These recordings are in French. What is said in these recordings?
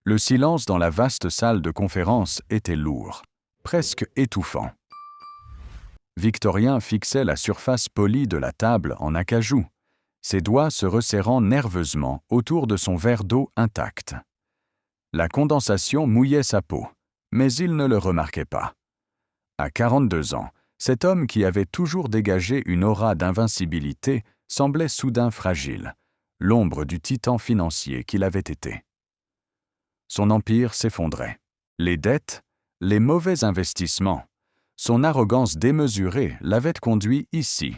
Le silence dans la vaste salle de conférence était lourd, presque étouffant. Victorien fixait la surface polie de la table en acajou, ses doigts se resserrant nerveusement autour de son verre d'eau intact. La condensation mouillait sa peau, mais il ne le remarquait pas. À 42 ans, cet homme qui avait toujours dégagé une aura d'invincibilité semblait soudain fragile, l'ombre du titan financier qu'il avait été. Son empire s'effondrait. Les dettes, les mauvais investissements, son arrogance démesurée l'avaient conduit ici,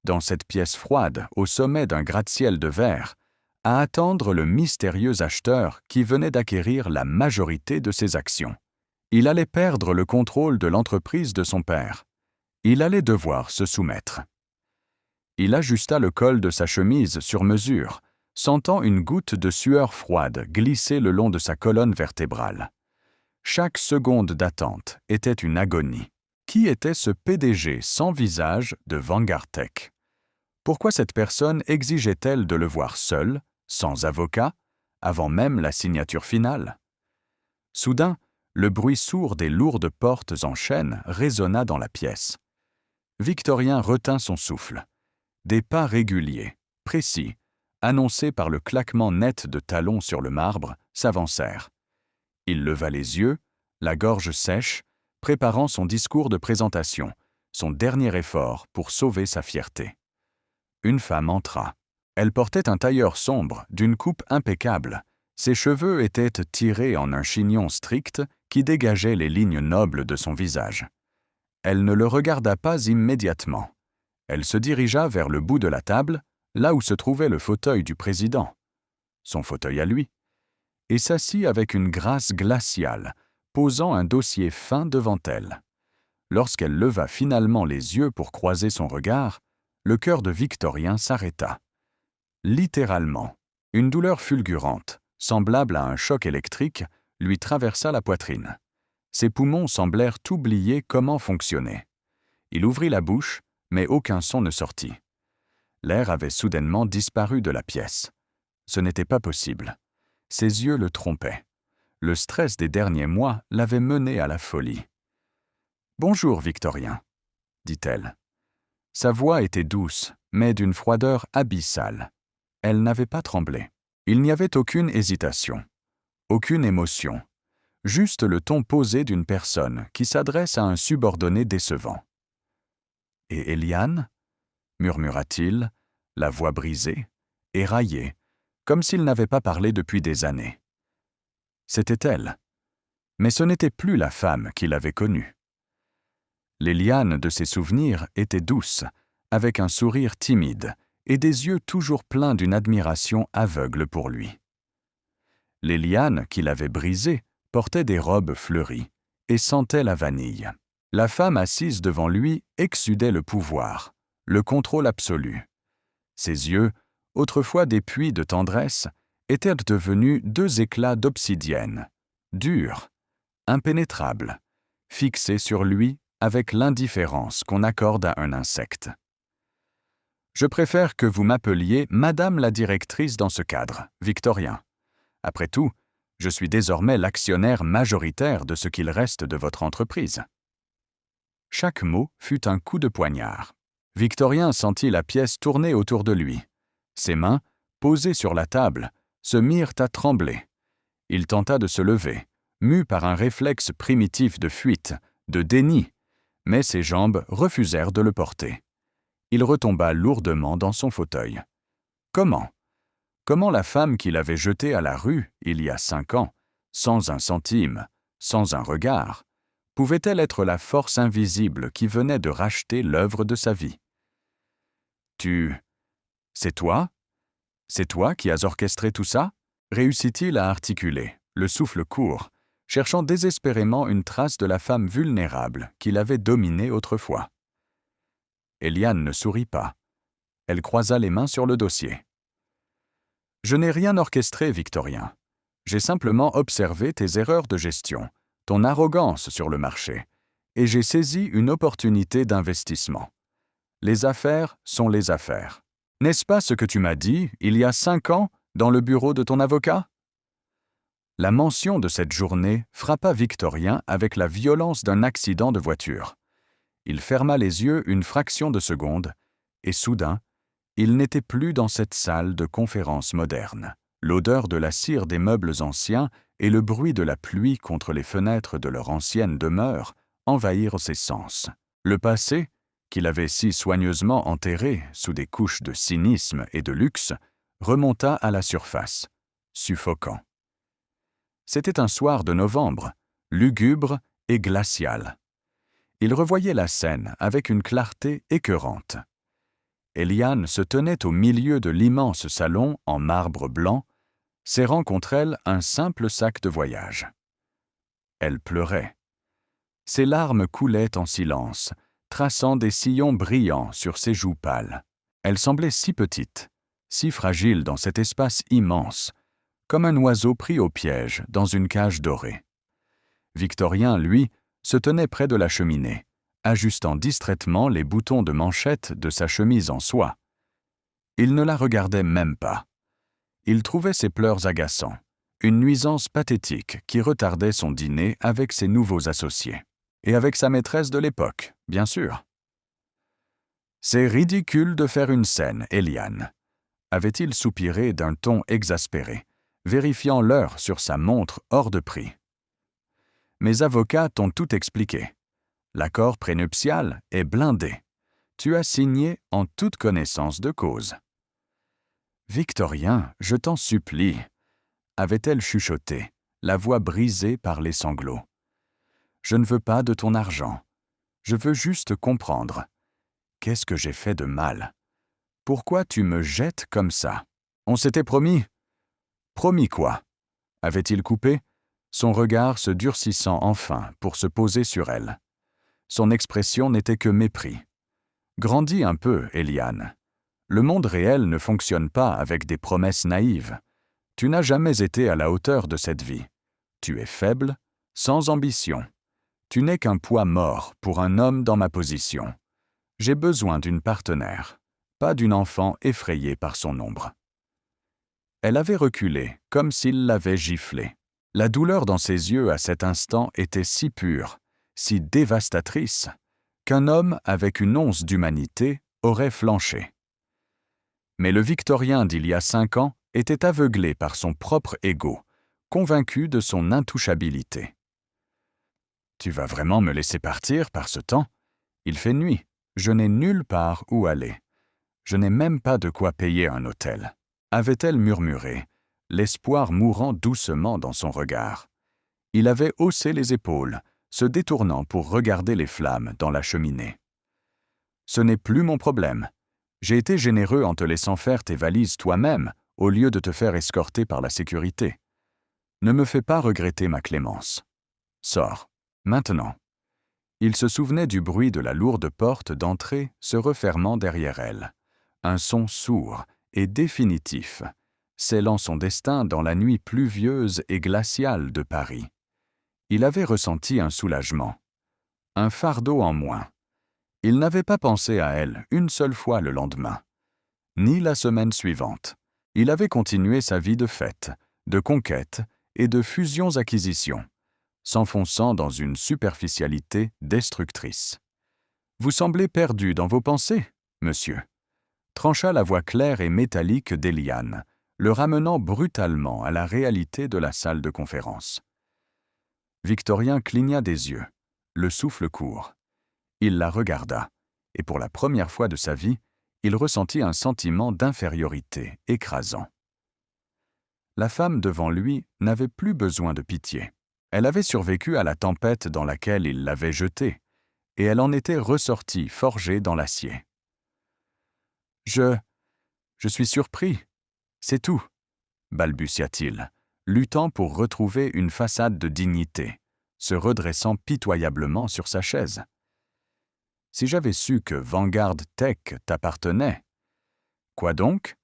dans cette pièce froide au sommet d'un gratte-ciel de verre, à attendre le mystérieux acheteur qui venait d'acquérir la majorité de ses actions. Il allait perdre le contrôle de l'entreprise de son père. Il allait devoir se soumettre. Il ajusta le col de sa chemise sur mesure, sentant une goutte de sueur froide glisser le long de sa colonne vertébrale. Chaque seconde d'attente était une agonie. Qui était ce PDG sans visage de Vanguard Tech? Pourquoi cette personne exigeait-elle de le voir seul, sans avocat, avant même la signature finale? Soudain, le bruit sourd des lourdes portes en chêne résonna dans la pièce. Victorien retint son souffle. Des pas réguliers, précis, annoncés par le claquement net de talons sur le marbre, s'avancèrent. Il leva les yeux, la gorge sèche, préparant son discours de présentation, son dernier effort pour sauver sa fierté. Une femme entra. Elle portait un tailleur sombre, d'une coupe impeccable. Ses cheveux étaient tirés en un chignon strict qui dégageait les lignes nobles de son visage. Elle ne le regarda pas immédiatement. Elle se dirigea vers le bout de la table, là où se trouvait le fauteuil du président, son fauteuil à lui, et s'assit avec une grâce glaciale, posant un dossier fin devant elle. Lorsqu'elle leva finalement les yeux pour croiser son regard, le cœur de Victorien s'arrêta. Littéralement, une douleur fulgurante, semblable à un choc électrique, lui traversa la poitrine. Ses poumons semblèrent oublier comment fonctionner. Il ouvrit la bouche, mais aucun son ne sortit. L'air avait soudainement disparu de la pièce. Ce n'était pas possible. Ses yeux le trompaient. Le stress des derniers mois l'avait mené à la folie. « Bonjour, Victorien, » dit-elle. Sa voix était douce, mais d'une froideur abyssale. Elle n'avait pas tremblé. Il n'y avait aucune hésitation, aucune émotion, juste le ton posé d'une personne qui s'adresse à un subordonné décevant. « Et Eliane » murmura-t-il, la voix brisée, éraillée, comme s'il n'avait pas parlé depuis des années. C'était elle. Mais ce n'était plus la femme qu'il avait connue. Les lianes de ses souvenirs étaient douces, avec un sourire timide et des yeux toujours pleins d'une admiration aveugle pour lui. Les lianes qu'il avait brisées portaient des robes fleuries et sentaient la vanille. La femme assise devant lui exsudait le pouvoir, le contrôle absolu. Ses yeux, autrefois des puits de tendresse, étaient devenus deux éclats d'obsidienne, durs, impénétrables, fixés sur lui avec l'indifférence qu'on accorde à un insecte. « Je préfère que vous m'appeliez Madame la directrice dans ce cadre, Victorien. Après tout, je suis désormais l'actionnaire majoritaire de ce qu'il reste de votre entreprise. » Chaque mot fut un coup de poignard. Victorien sentit la pièce tourner autour de lui. Ses mains, posées sur la table, se mirent à trembler. Il tenta de se lever, mu par un réflexe primitif de fuite, de déni, mais ses jambes refusèrent de le porter. Il retomba lourdement dans son fauteuil. Comment? Comment la femme qu'il avait jetée à la rue, il y a 5 ans, sans un centime, sans un regard, pouvait-elle être la force invisible qui venait de racheter l'œuvre de sa vie? C'est toi? C'est toi qui as orchestré tout ça? Réussit-il à articuler, le souffle court, cherchant désespérément une trace de la femme vulnérable qu'il avait dominée autrefois. Eliane ne sourit pas. Elle croisa les mains sur le dossier. « Je n'ai rien orchestré, Victorien. J'ai simplement observé tes erreurs de gestion, ton arrogance sur le marché, et j'ai saisi une opportunité d'investissement. Les affaires sont les affaires. N'est-ce pas ce que tu m'as dit, il y a 5 ans, dans le bureau de ton avocat? » La mention de cette journée frappa Victorien avec la violence d'un accident de voiture. Il ferma les yeux une fraction de seconde, et soudain, il n'était plus dans cette salle de conférence moderne. L'odeur de la cire des meubles anciens et le bruit de la pluie contre les fenêtres de leur ancienne demeure envahirent ses sens. Le passé, qu'il avait si soigneusement enterré sous des couches de cynisme et de luxe, remonta à la surface, suffocant. C'était un soir de novembre, lugubre et glacial. Il revoyait la scène avec une clarté écœurante. Eliane se tenait au milieu de l'immense salon en marbre blanc, serrant contre elle un simple sac de voyage. Elle pleurait. Ses larmes coulaient en silence, traçant des sillons brillants sur ses joues pâles. Elle semblait si petite, si fragile dans cet espace immense, comme un oiseau pris au piège dans une cage dorée. Victorien, lui, se tenait près de la cheminée, ajustant distraitement les boutons de manchette de sa chemise en soie. Il ne la regardait même pas. Il trouvait ses pleurs agaçants, une nuisance pathétique qui retardait son dîner avec ses nouveaux associés. Et avec sa maîtresse de l'époque, bien sûr. « C'est ridicule de faire une scène, Eliane », avait-il soupiré d'un ton exaspéré, vérifiant l'heure sur sa montre hors de prix. « Mes avocats t'ont tout expliqué. L'accord prénuptial est blindé. Tu as signé en toute connaissance de cause. »« Victorien, je t'en supplie, » avait-elle chuchoté, la voix brisée par les sanglots. « Je ne veux pas de ton argent. Je veux juste comprendre. Qu'est-ce que j'ai fait de mal? Pourquoi tu me jettes comme ça? On s'était promis. » « Promis quoi? » avait-il coupé, son regard se durcissant enfin pour se poser sur elle. Son expression n'était que mépris. « Grandis un peu, Eliane. Le monde réel ne fonctionne pas avec des promesses naïves. Tu n'as jamais été à la hauteur de cette vie. Tu es faible, sans ambition. Tu n'es qu'un poids mort pour un homme dans ma position. J'ai besoin d'une partenaire, pas d'une enfant effrayée par son ombre. » Elle avait reculé, comme s'il l'avait giflée. La douleur dans ses yeux à cet instant était si pure, si dévastatrice, qu'un homme avec une once d'humanité aurait flanché. Mais le Victorien d'il y a 5 ans était aveuglé par son propre ego, convaincu de son intouchabilité. « Tu vas vraiment me laisser partir par ce temps? Il fait nuit, je n'ai nulle part où aller. Je n'ai même pas de quoi payer un hôtel. » avait-elle murmuré, l'espoir mourant doucement dans son regard. Il avait haussé les épaules, se détournant pour regarder les flammes dans la cheminée. « Ce n'est plus mon problème. J'ai été généreux en te laissant faire tes valises toi-même, au lieu de te faire escorter par la sécurité. Ne me fais pas regretter ma clémence. Sors, maintenant. » Il se souvenait du bruit de la lourde porte d'entrée se refermant derrière elle. Un son sourd et définitif, scellant son destin dans la nuit pluvieuse et glaciale de Paris. Il avait ressenti un soulagement, un fardeau en moins. Il n'avait pas pensé à elle une seule fois le lendemain, ni la semaine suivante. Il avait continué sa vie de fête, de conquête et de fusions-acquisitions, s'enfonçant dans une superficialité destructrice. « Vous semblez perdu dans vos pensées, monsieur », trancha la voix claire et métallique d'Eliane, le ramenant brutalement à la réalité de la salle de conférence. Victorien cligna des yeux, le souffle court. Il la regarda, et pour la première fois de sa vie, il ressentit un sentiment d'infériorité écrasant. La femme devant lui n'avait plus besoin de pitié. Elle avait survécu à la tempête dans laquelle il l'avait jetée, et elle en était ressortie forgée dans l'acier. Je suis surpris, c'est tout, balbutia-t-il, luttant pour retrouver une façade de dignité, se redressant pitoyablement sur sa chaise. Si j'avais su que Vanguard Tech t'appartenait. Quoi donc?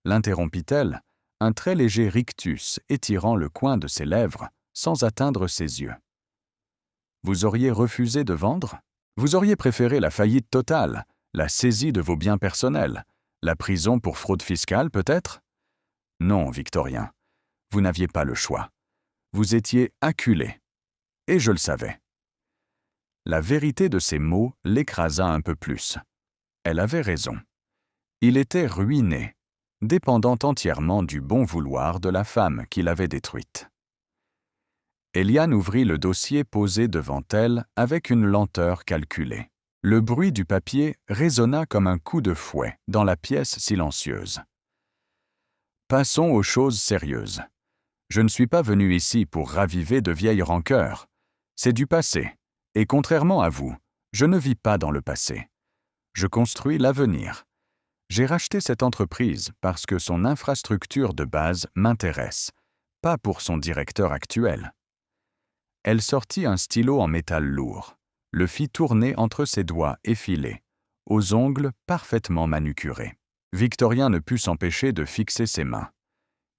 L'interrompit-elle, un très léger rictus étirant le coin de ses lèvres sans atteindre ses yeux. Vous auriez refusé de vendre? Vous auriez préféré la faillite totale, la saisie de vos biens personnels, la prison pour fraude fiscale peut-être? Non, Victorien, vous n'aviez pas le choix. Vous étiez acculé. Et je le savais. La vérité de ces mots l'écrasa un peu plus. Elle avait raison. Il était ruiné, dépendant entièrement du bon vouloir de la femme qui l'avait détruite. Eliane ouvrit le dossier posé devant elle avec une lenteur calculée. Le bruit du papier résonna comme un coup de fouet dans la pièce silencieuse. Passons aux choses sérieuses. Je ne suis pas venu ici pour raviver de vieilles rancœurs. C'est du passé, et contrairement à vous, je ne vis pas dans le passé. Je construis l'avenir. J'ai racheté cette entreprise parce que son infrastructure de base m'intéresse, pas pour son directeur actuel. Elle sortit un stylo en métal lourd, le fit tourner entre ses doigts effilés, aux ongles parfaitement manucurés. Victorien ne put s'empêcher de fixer ses mains.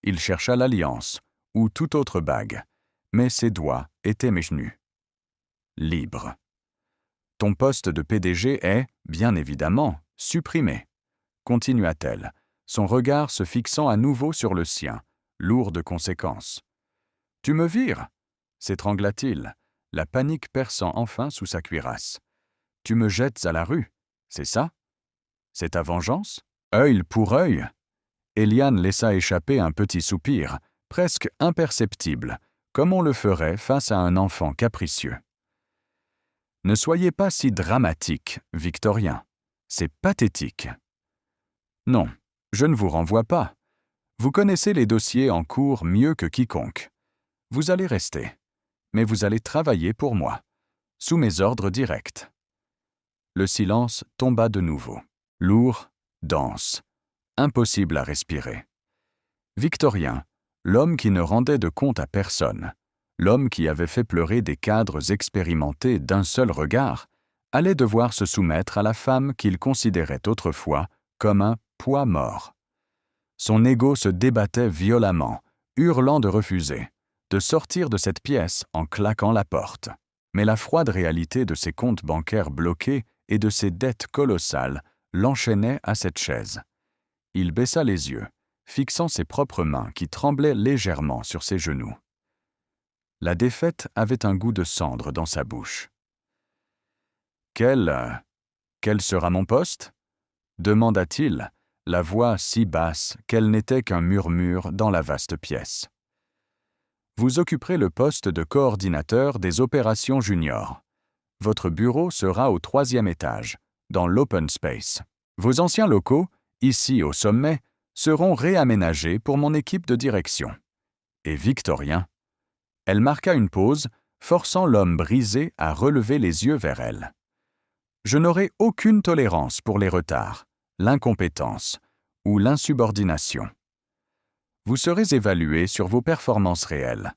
Il chercha l'alliance, ou toute autre bague, mais ses doigts étaient nus. Libre. Ton poste de PDG est, bien évidemment, supprimé, continua-t-elle, son regard se fixant à nouveau sur le sien, lourd de conséquences. Tu me vires, s'étrangla-t-il, la panique perçant enfin sous sa cuirasse. Tu me jettes à la rue, c'est ça? C'est ta vengeance? Œil pour œil? Eliane laissa échapper un petit soupir, presque imperceptible, comme on le ferait face à un enfant capricieux. Ne soyez pas si dramatique, Victorien. C'est pathétique. Non, je ne vous renvoie pas. Vous connaissez les dossiers en cours mieux que quiconque. Vous allez rester, mais vous allez travailler pour moi, sous mes ordres directs. Le silence tomba de nouveau, lourd, dense, impossible à respirer. Victorien, l'homme qui ne rendait de compte à personne, l'homme qui avait fait pleurer des cadres expérimentés d'un seul regard, allait devoir se soumettre à la femme qu'il considérait autrefois comme un poids mort. Son ego se débattait violemment, hurlant de refuser, de sortir de cette pièce en claquant la porte. Mais la froide réalité de ses comptes bancaires bloqués et de ses dettes colossales l'enchaînait à cette chaise. Il baissa les yeux, fixant ses propres mains qui tremblaient légèrement sur ses genoux. La défaite avait un goût de cendre dans sa bouche. Quel sera mon poste? Demanda-t-il, la voix si basse qu'elle n'était qu'un murmure dans la vaste pièce. Vous occuperez le poste de coordinateur des opérations juniors. Votre bureau sera au 3e étage, dans l'open space. Vos anciens locaux, ici au sommet, seront réaménagés pour mon équipe de direction. Et Victorien. Elle marqua une pause, forçant l'homme brisé à relever les yeux vers elle. Je n'aurai aucune tolérance pour les retards, l'incompétence ou l'insubordination. Vous serez évalué sur vos performances réelles,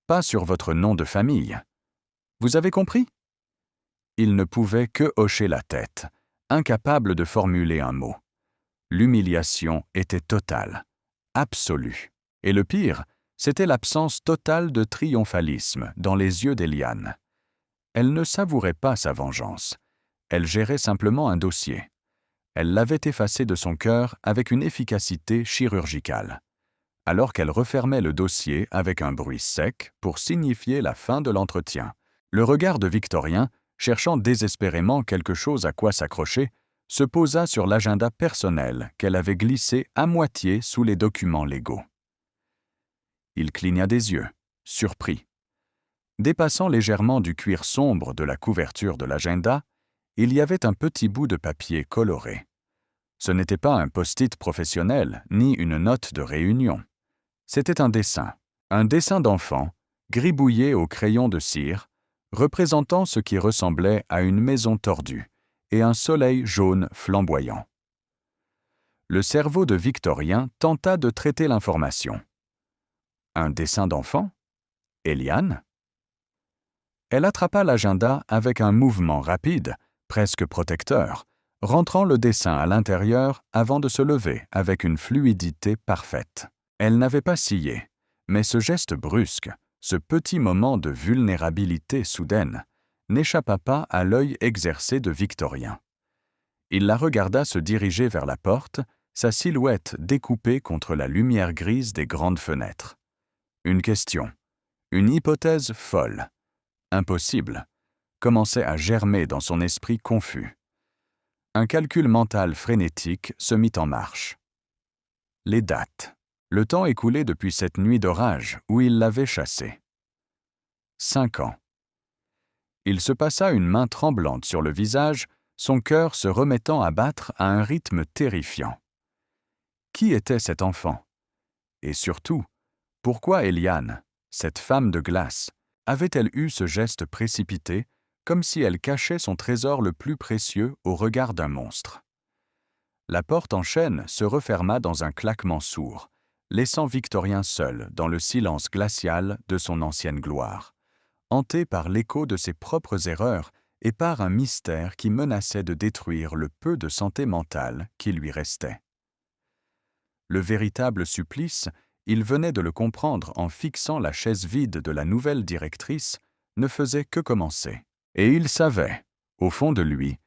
pas sur votre nom de famille. Vous avez compris? Il ne pouvait que hocher la tête, incapable de formuler un mot. L'humiliation était totale, absolue. Et le pire, c'était l'absence totale de triomphalisme dans les yeux d'Eliane. Elle ne savourait pas sa vengeance. Elle gérait simplement un dossier. Elle l'avait effacé de son cœur avec une efficacité chirurgicale. Alors qu'elle refermait le dossier avec un bruit sec pour signifier la fin de l'entretien, le regard de Victorien, cherchant désespérément quelque chose à quoi s'accrocher, se posa sur l'agenda personnel qu'elle avait glissé à moitié sous les documents légaux. Il cligna des yeux, surpris. Dépassant légèrement du cuir sombre de la couverture de l'agenda, il y avait un petit bout de papier coloré. Ce n'était pas un post-it professionnel, ni une note de réunion. C'était un dessin d'enfant, gribouillé au crayon de cire, représentant ce qui ressemblait à une maison tordue et un soleil jaune flamboyant. Le cerveau de Victorien tenta de traiter l'information. Un dessin d'enfant? Eliane? Elle attrapa l'agenda avec un mouvement rapide, presque protecteur, rentrant le dessin à l'intérieur avant de se lever avec une fluidité parfaite. Elle n'avait pas scié, mais ce geste brusque, ce petit moment de vulnérabilité soudaine, n'échappa pas à l'œil exercé de Victorien. Il la regarda se diriger vers la porte, sa silhouette découpée contre la lumière grise des grandes fenêtres. Une question, Une hypothèse folle, impossible, commençait à germer dans son esprit confus. Un calcul mental frénétique se mit en marche. Les dates. Le temps écoulé depuis cette nuit d'orage où il l'avait chassé. 5 ans. Il se passa une main tremblante sur le visage, son cœur se remettant à battre à un rythme terrifiant. Qui était cet enfant? Et surtout, pourquoi Eliane, cette femme de glace, avait-elle eu ce geste précipité, comme si elle cachait son trésor le plus précieux au regard d'un monstre? La porte en chêne se referma dans un claquement sourd, laissant Victorien seul dans le silence glacial de son ancienne gloire, hanté par l'écho de ses propres erreurs et par un mystère qui menaçait de détruire le peu de santé mentale qui lui restait. Le véritable supplice, il venait de le comprendre en fixant la chaise vide de la nouvelle directrice, ne faisait que commencer. Et il savait, au fond de lui,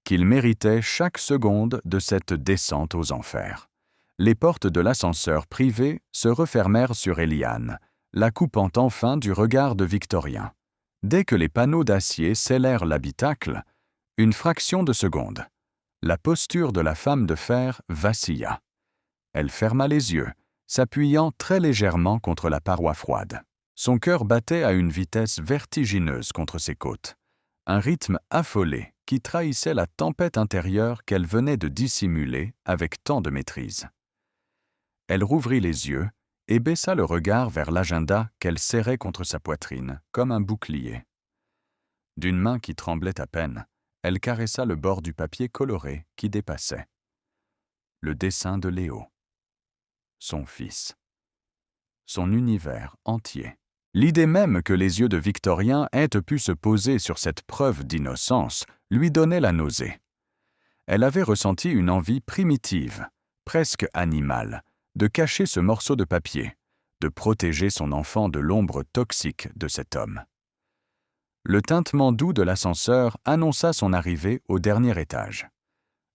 qu'il méritait chaque seconde de cette descente aux enfers. Les portes de l'ascenseur privé se refermèrent sur Eliane, la coupant enfin du regard de Victorien. Dès que les panneaux d'acier scellèrent l'habitacle, une fraction de seconde, la posture de la femme de fer vacilla. Elle ferma les yeux, s'appuyant très légèrement contre la paroi froide. Son cœur battait à une vitesse vertigineuse contre ses côtes, un rythme affolé qui trahissait la tempête intérieure qu'elle venait de dissimuler avec tant de maîtrise. Elle rouvrit les yeux et baissa le regard vers l'agenda qu'elle serrait contre sa poitrine, comme un bouclier. D'une main qui tremblait à peine, elle caressa le bord du papier coloré qui dépassait. Le dessin de Léo. Son fils. Son univers entier. L'idée même que les yeux de Victorien aient pu se poser sur cette preuve d'innocence lui donnait la nausée. Elle avait ressenti une envie primitive, presque animale, de cacher ce morceau de papier, de protéger son enfant de l'ombre toxique de cet homme. Le tintement doux de l'ascenseur annonça son arrivée au dernier étage.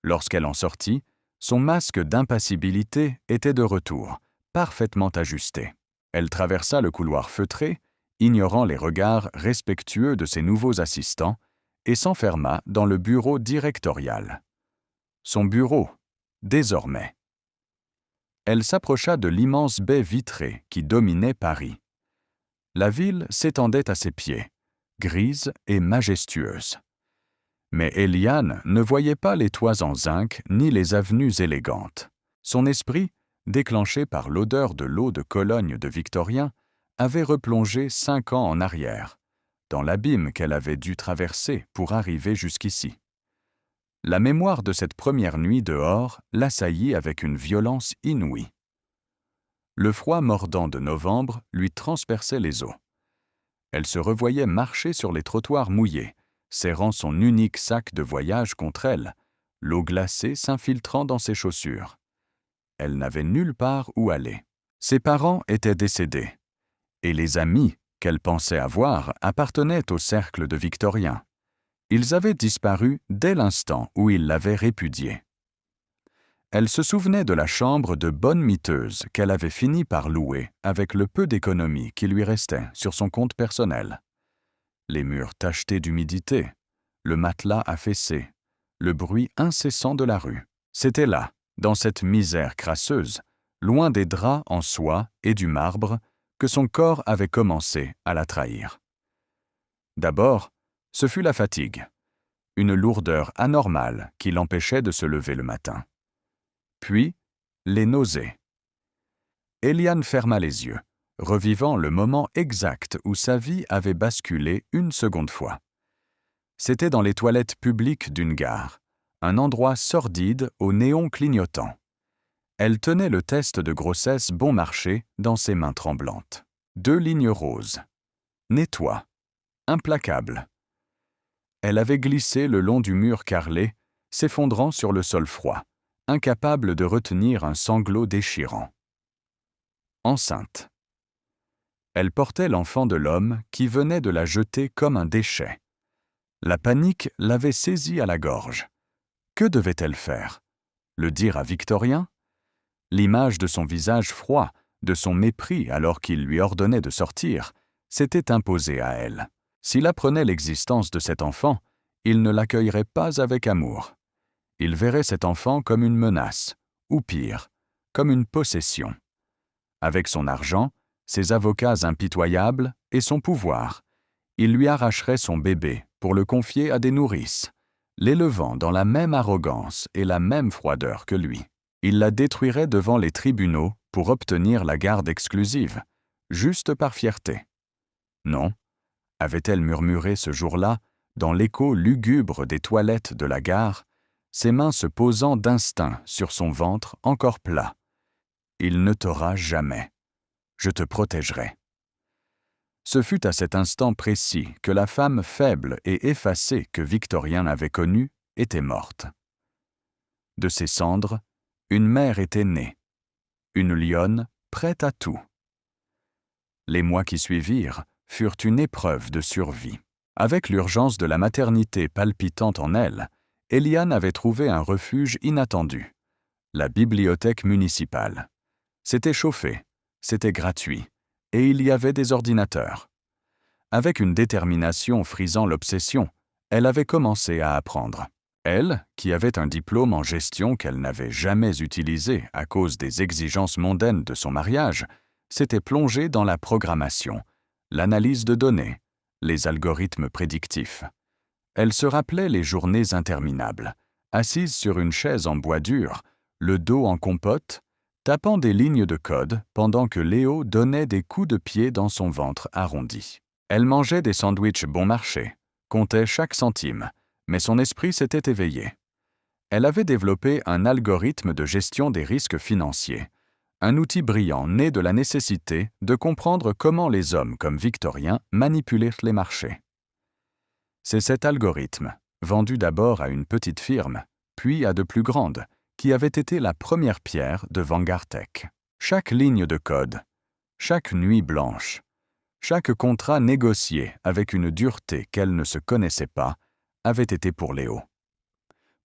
Lorsqu'elle en sortit, son masque d'impassibilité était de retour, parfaitement ajusté. Elle traversa le couloir feutré, ignorant les regards respectueux de ses nouveaux assistants, et s'enferma dans le bureau directorial. Son bureau, désormais. Elle s'approcha de l'immense baie vitrée qui dominait Paris. La ville s'étendait à ses pieds, grise et majestueuse. Mais Eliane ne voyait pas les toits en zinc ni les avenues élégantes. Son esprit, déclenché par l'odeur de l'eau de Cologne de Victorien, avait replongé 5 ans en arrière, dans l'abîme qu'elle avait dû traverser pour arriver jusqu'ici. La mémoire de cette première nuit dehors l'assaillit avec une violence inouïe. Le froid mordant de novembre lui transperçait les os. Elle se revoyait marcher sur les trottoirs mouillés, serrant son unique sac de voyage contre elle, l'eau glacée s'infiltrant dans ses chaussures. Elle n'avait nulle part où aller. Ses parents étaient décédés, et les amis qu'elle pensait avoir appartenaient au cercle de Victorien. Ils avaient disparu dès l'instant où il l'avait répudiée. Elle se souvenait de la chambre de bonne miteuse qu'elle avait fini par louer avec le peu d'économie qui lui restait sur son compte personnel. Les murs tachetés d'humidité, le matelas affaissé, le bruit incessant de la rue. C'était là, dans cette misère crasseuse, loin des draps en soie et du marbre, que son corps avait commencé à la trahir. D'abord, ce fut la fatigue, une lourdeur anormale qui l'empêchait de se lever le matin. Puis, les nausées. Eliane ferma les yeux, revivant le moment exact où sa vie avait basculé une seconde fois. C'était dans les toilettes publiques d'une gare, un endroit sordide aux néons clignotants. Elle tenait le test de grossesse bon marché dans ses mains tremblantes. 2 lignes roses. Nettoie. Implacable. Elle avait glissé le long du mur carrelé, s'effondrant sur le sol froid, incapable de retenir un sanglot déchirant. Enceinte. Elle portait l'enfant de l'homme qui venait de la jeter comme un déchet. La panique l'avait saisie à la gorge. Que devait-elle faire? Le dire à Victorien? L'image de son visage froid, de son mépris alors qu'il lui ordonnait de sortir, s'était imposé à elle. S'il apprenait l'existence de cet enfant, il ne l'accueillerait pas avec amour. Il verrait cet enfant comme une menace, ou pire, comme une possession. Avec son argent, ses avocats impitoyables et son pouvoir, il lui arracherait son bébé pour le confier à des nourrices, l'élevant dans la même arrogance et la même froideur que lui. Il la détruirait devant les tribunaux pour obtenir la garde exclusive, juste par fierté. Non, avait-elle murmuré ce jour-là, dans l'écho lugubre des toilettes de la gare, ses mains se posant d'instinct sur son ventre encore plat. « Il ne t'aura jamais. Je te protégerai. » Ce fut à cet instant précis que la femme faible et effacée que Victorien avait connue était morte. De ses cendres, une mère était née, une lionne prête à tout. Les mois qui suivirent furent une épreuve de survie. Avec l'urgence de la maternité palpitant en elle, Eliane avait trouvé un refuge inattendu, la bibliothèque municipale. C'était chauffé, c'était gratuit, et il y avait des ordinateurs. Avec une détermination frisant l'obsession, elle avait commencé à apprendre. Elle, qui avait un diplôme en gestion qu'elle n'avait jamais utilisé à cause des exigences mondaines de son mariage, s'était plongée dans la programmation, l'analyse de données, les algorithmes prédictifs. Elle se rappelait les journées interminables, assise sur une chaise en bois dur, le dos en compote, tapant des lignes de code pendant que Léo donnait des coups de pied dans son ventre arrondi. Elle mangeait des sandwichs bon marché, comptait chaque centime, mais son esprit s'était éveillé. Elle avait développé un algorithme de gestion des risques financiers, un outil brillant né de la nécessité de comprendre comment les hommes comme Victorien manipulaient les marchés. C'est cet algorithme, vendu d'abord à une petite firme, puis à de plus grandes, qui avait été la première pierre de Vanguard Tech. Chaque ligne de code, chaque nuit blanche, chaque contrat négocié avec une dureté qu'elle ne se connaissait pas, avait été pour Léo.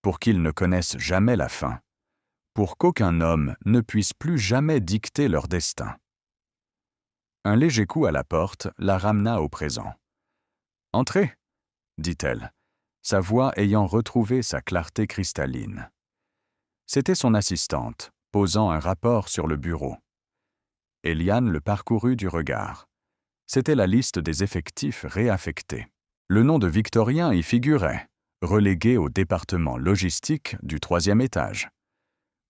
Pour qu'il ne connaisse jamais la fin, pour qu'aucun homme ne puisse plus jamais dicter leur destin. Un léger coup à la porte la ramena au présent. « Entrez !» dit-elle, sa voix ayant retrouvé sa clarté cristalline. C'était son assistante, posant un rapport sur le bureau. Eliane le parcourut du regard. C'était la liste des effectifs réaffectés. Le nom de Victorien y figurait, relégué au département logistique du 3e étage.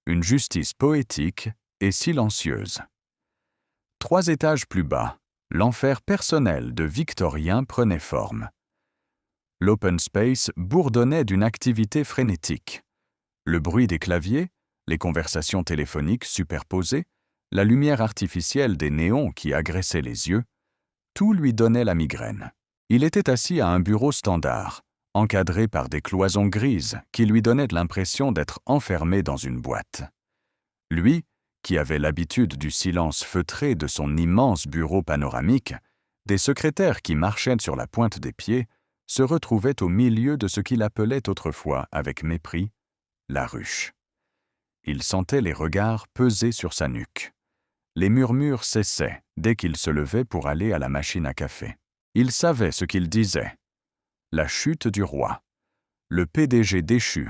Une justice poétique et silencieuse. 3 étages plus bas, l'enfer personnel de Victorien prenait forme. L'open space bourdonnait d'une activité frénétique. Le bruit des claviers, les conversations téléphoniques superposées, la lumière artificielle des néons qui agressaient les yeux, tout lui donnait la migraine. Il était assis à un bureau standard, encadré par des cloisons grises qui lui donnaient l'impression d'être enfermé dans une boîte. Lui, qui avait l'habitude du silence feutré de son immense bureau panoramique, des secrétaires qui marchaient sur la pointe des pieds, se retrouvait au milieu de ce qu'il appelait autrefois avec mépris la ruche. Il sentait les regards peser sur sa nuque. Les murmures cessaient dès qu'il se levait pour aller à la machine à café. Il savait ce qu'il disait. La chute du roi. Le PDG déchu,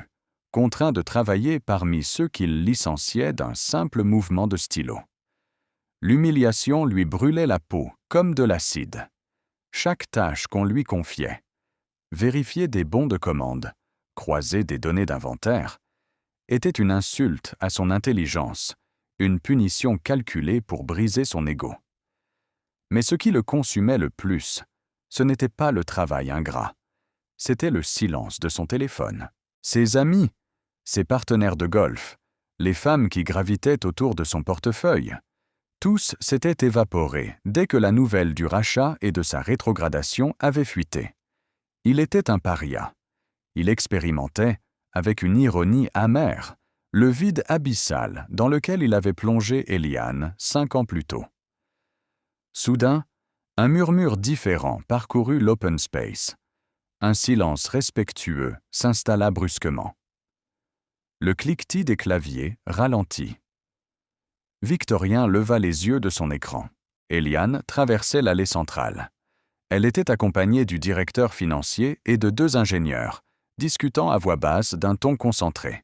contraint de travailler parmi ceux qu'il licenciait d'un simple mouvement de stylo. L'humiliation lui brûlait la peau comme de l'acide. Chaque tâche qu'on lui confiait, vérifier des bons de commande, croiser des données d'inventaire, était une insulte à son intelligence, une punition calculée pour briser son ego. Mais ce qui le consumait le plus, ce n'était pas le travail ingrat, c'était le silence de son téléphone. Ses amis, ses partenaires de golf, les femmes qui gravitaient autour de son portefeuille, tous s'étaient évaporés dès que la nouvelle du rachat et de sa rétrogradation avait fuité. Il était un paria. Il expérimentait, avec une ironie amère, le vide abyssal dans lequel il avait plongé Eliane 5 ans plus tôt. Soudain, un murmure différent parcourut l'open space. Un silence respectueux s'installa brusquement. Le cliquetis des claviers ralentit. Victorien leva les yeux de son écran. Eliane traversait l'allée centrale. Elle était accompagnée du directeur financier et de 2 ingénieurs, discutant à voix basse d'un ton concentré.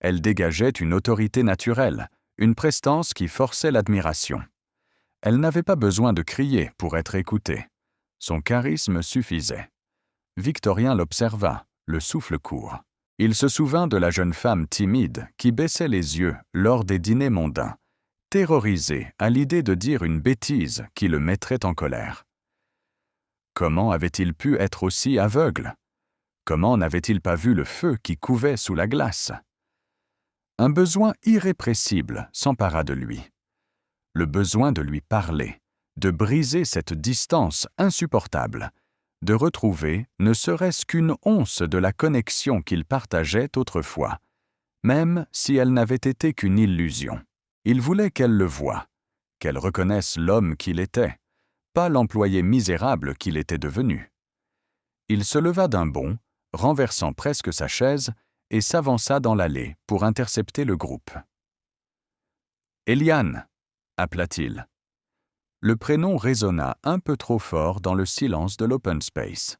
Elle dégageait une autorité naturelle, une prestance qui forçait l'admiration. Elle n'avait pas besoin de crier pour être écoutée. Son charisme suffisait. Victorien l'observa, le souffle court. Il se souvint de la jeune femme timide qui baissait les yeux lors des dîners mondains, terrorisée à l'idée de dire une bêtise qui le mettrait en colère. Comment avait-il pu être aussi aveugle? Comment n'avait-il pas vu le feu qui couvait sous la glace? Un besoin irrépressible s'empara de lui. Le besoin de lui parler, de briser cette distance insupportable, de retrouver ne serait-ce qu'une once de la connexion qu'ils partageaient autrefois, même si elle n'avait été qu'une illusion. Il voulait qu'elle le voie, qu'elle reconnaisse l'homme qu'il était, pas l'employé misérable qu'il était devenu. Il se leva d'un bond, renversant presque sa chaise, et s'avança dans l'allée pour intercepter le groupe. « Eliane » appela-t-il. Le prénom résonna un peu trop fort dans le silence de l'open space.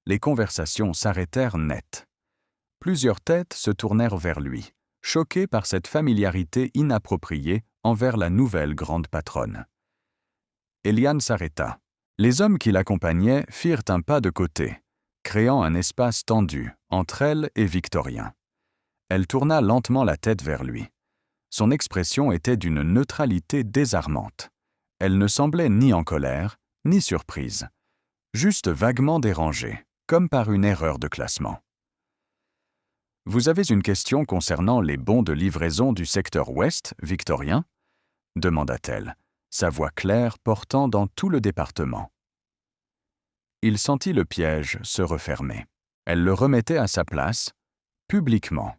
Les conversations s'arrêtèrent net. Plusieurs têtes se tournèrent vers lui, choquées par cette familiarité inappropriée envers la nouvelle grande patronne. Eliane s'arrêta. Les hommes qui l'accompagnaient firent un pas de côté, créant un espace tendu entre elle et Victorien. Elle tourna lentement la tête vers lui. Son expression était d'une neutralité désarmante. Elle ne semblait ni en colère, ni surprise, juste vaguement dérangée, comme par une erreur de classement. « Vous avez une question concernant les bons de livraison du secteur ouest, Victorien ?» demanda-t-elle, sa voix claire portant dans tout le département. Il sentit le piège se refermer. Elle le remettait à sa place, publiquement.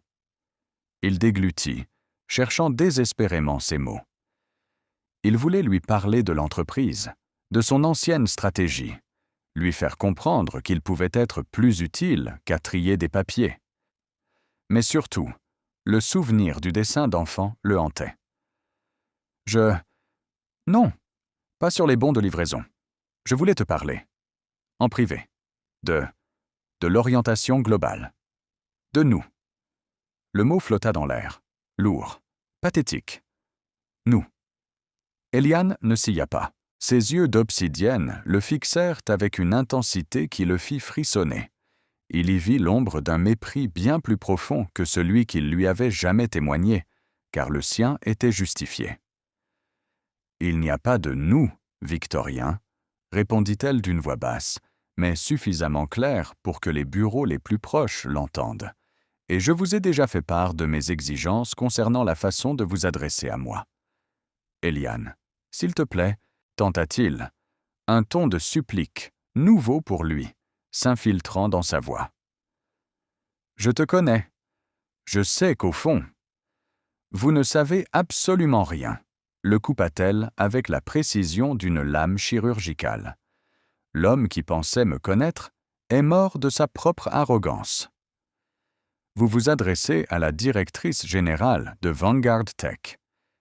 Il déglutit, cherchant désespérément ses mots. Il voulait lui parler de l'entreprise, de son ancienne stratégie, lui faire comprendre qu'il pouvait être plus utile qu'à trier des papiers. Mais surtout, le souvenir du dessin d'enfant le hantait. Non, pas sur les bons de livraison. Je voulais te parler. En privé. De l'orientation globale. De nous. Le mot flotta dans l'air. Lourd. Pathétique. Nous. Eliane ne s'y pas. Ses yeux d'obsidienne le fixèrent avec une intensité qui le fit frissonner. Il y vit l'ombre d'un mépris bien plus profond que celui qu'il lui avait jamais témoigné, car le sien était justifié. « Il n'y a pas de nous, Victorien, » répondit-elle d'une voix basse, mais suffisamment claire pour que les bureaux les plus proches l'entendent. « Et je vous ai déjà fait part de mes exigences concernant la façon de vous adresser à moi. » Eliane, s'il te plaît, tenta-t-il, un ton de supplique, nouveau pour lui, s'infiltrant dans sa voix. « Je te connais. Je sais qu'au fond, vous ne savez absolument rien, » le coupa-t-elle avec la précision d'une lame chirurgicale. « L'homme qui pensait me connaître est mort de sa propre arrogance. Vous vous adressez à la directrice générale de Vanguard Tech.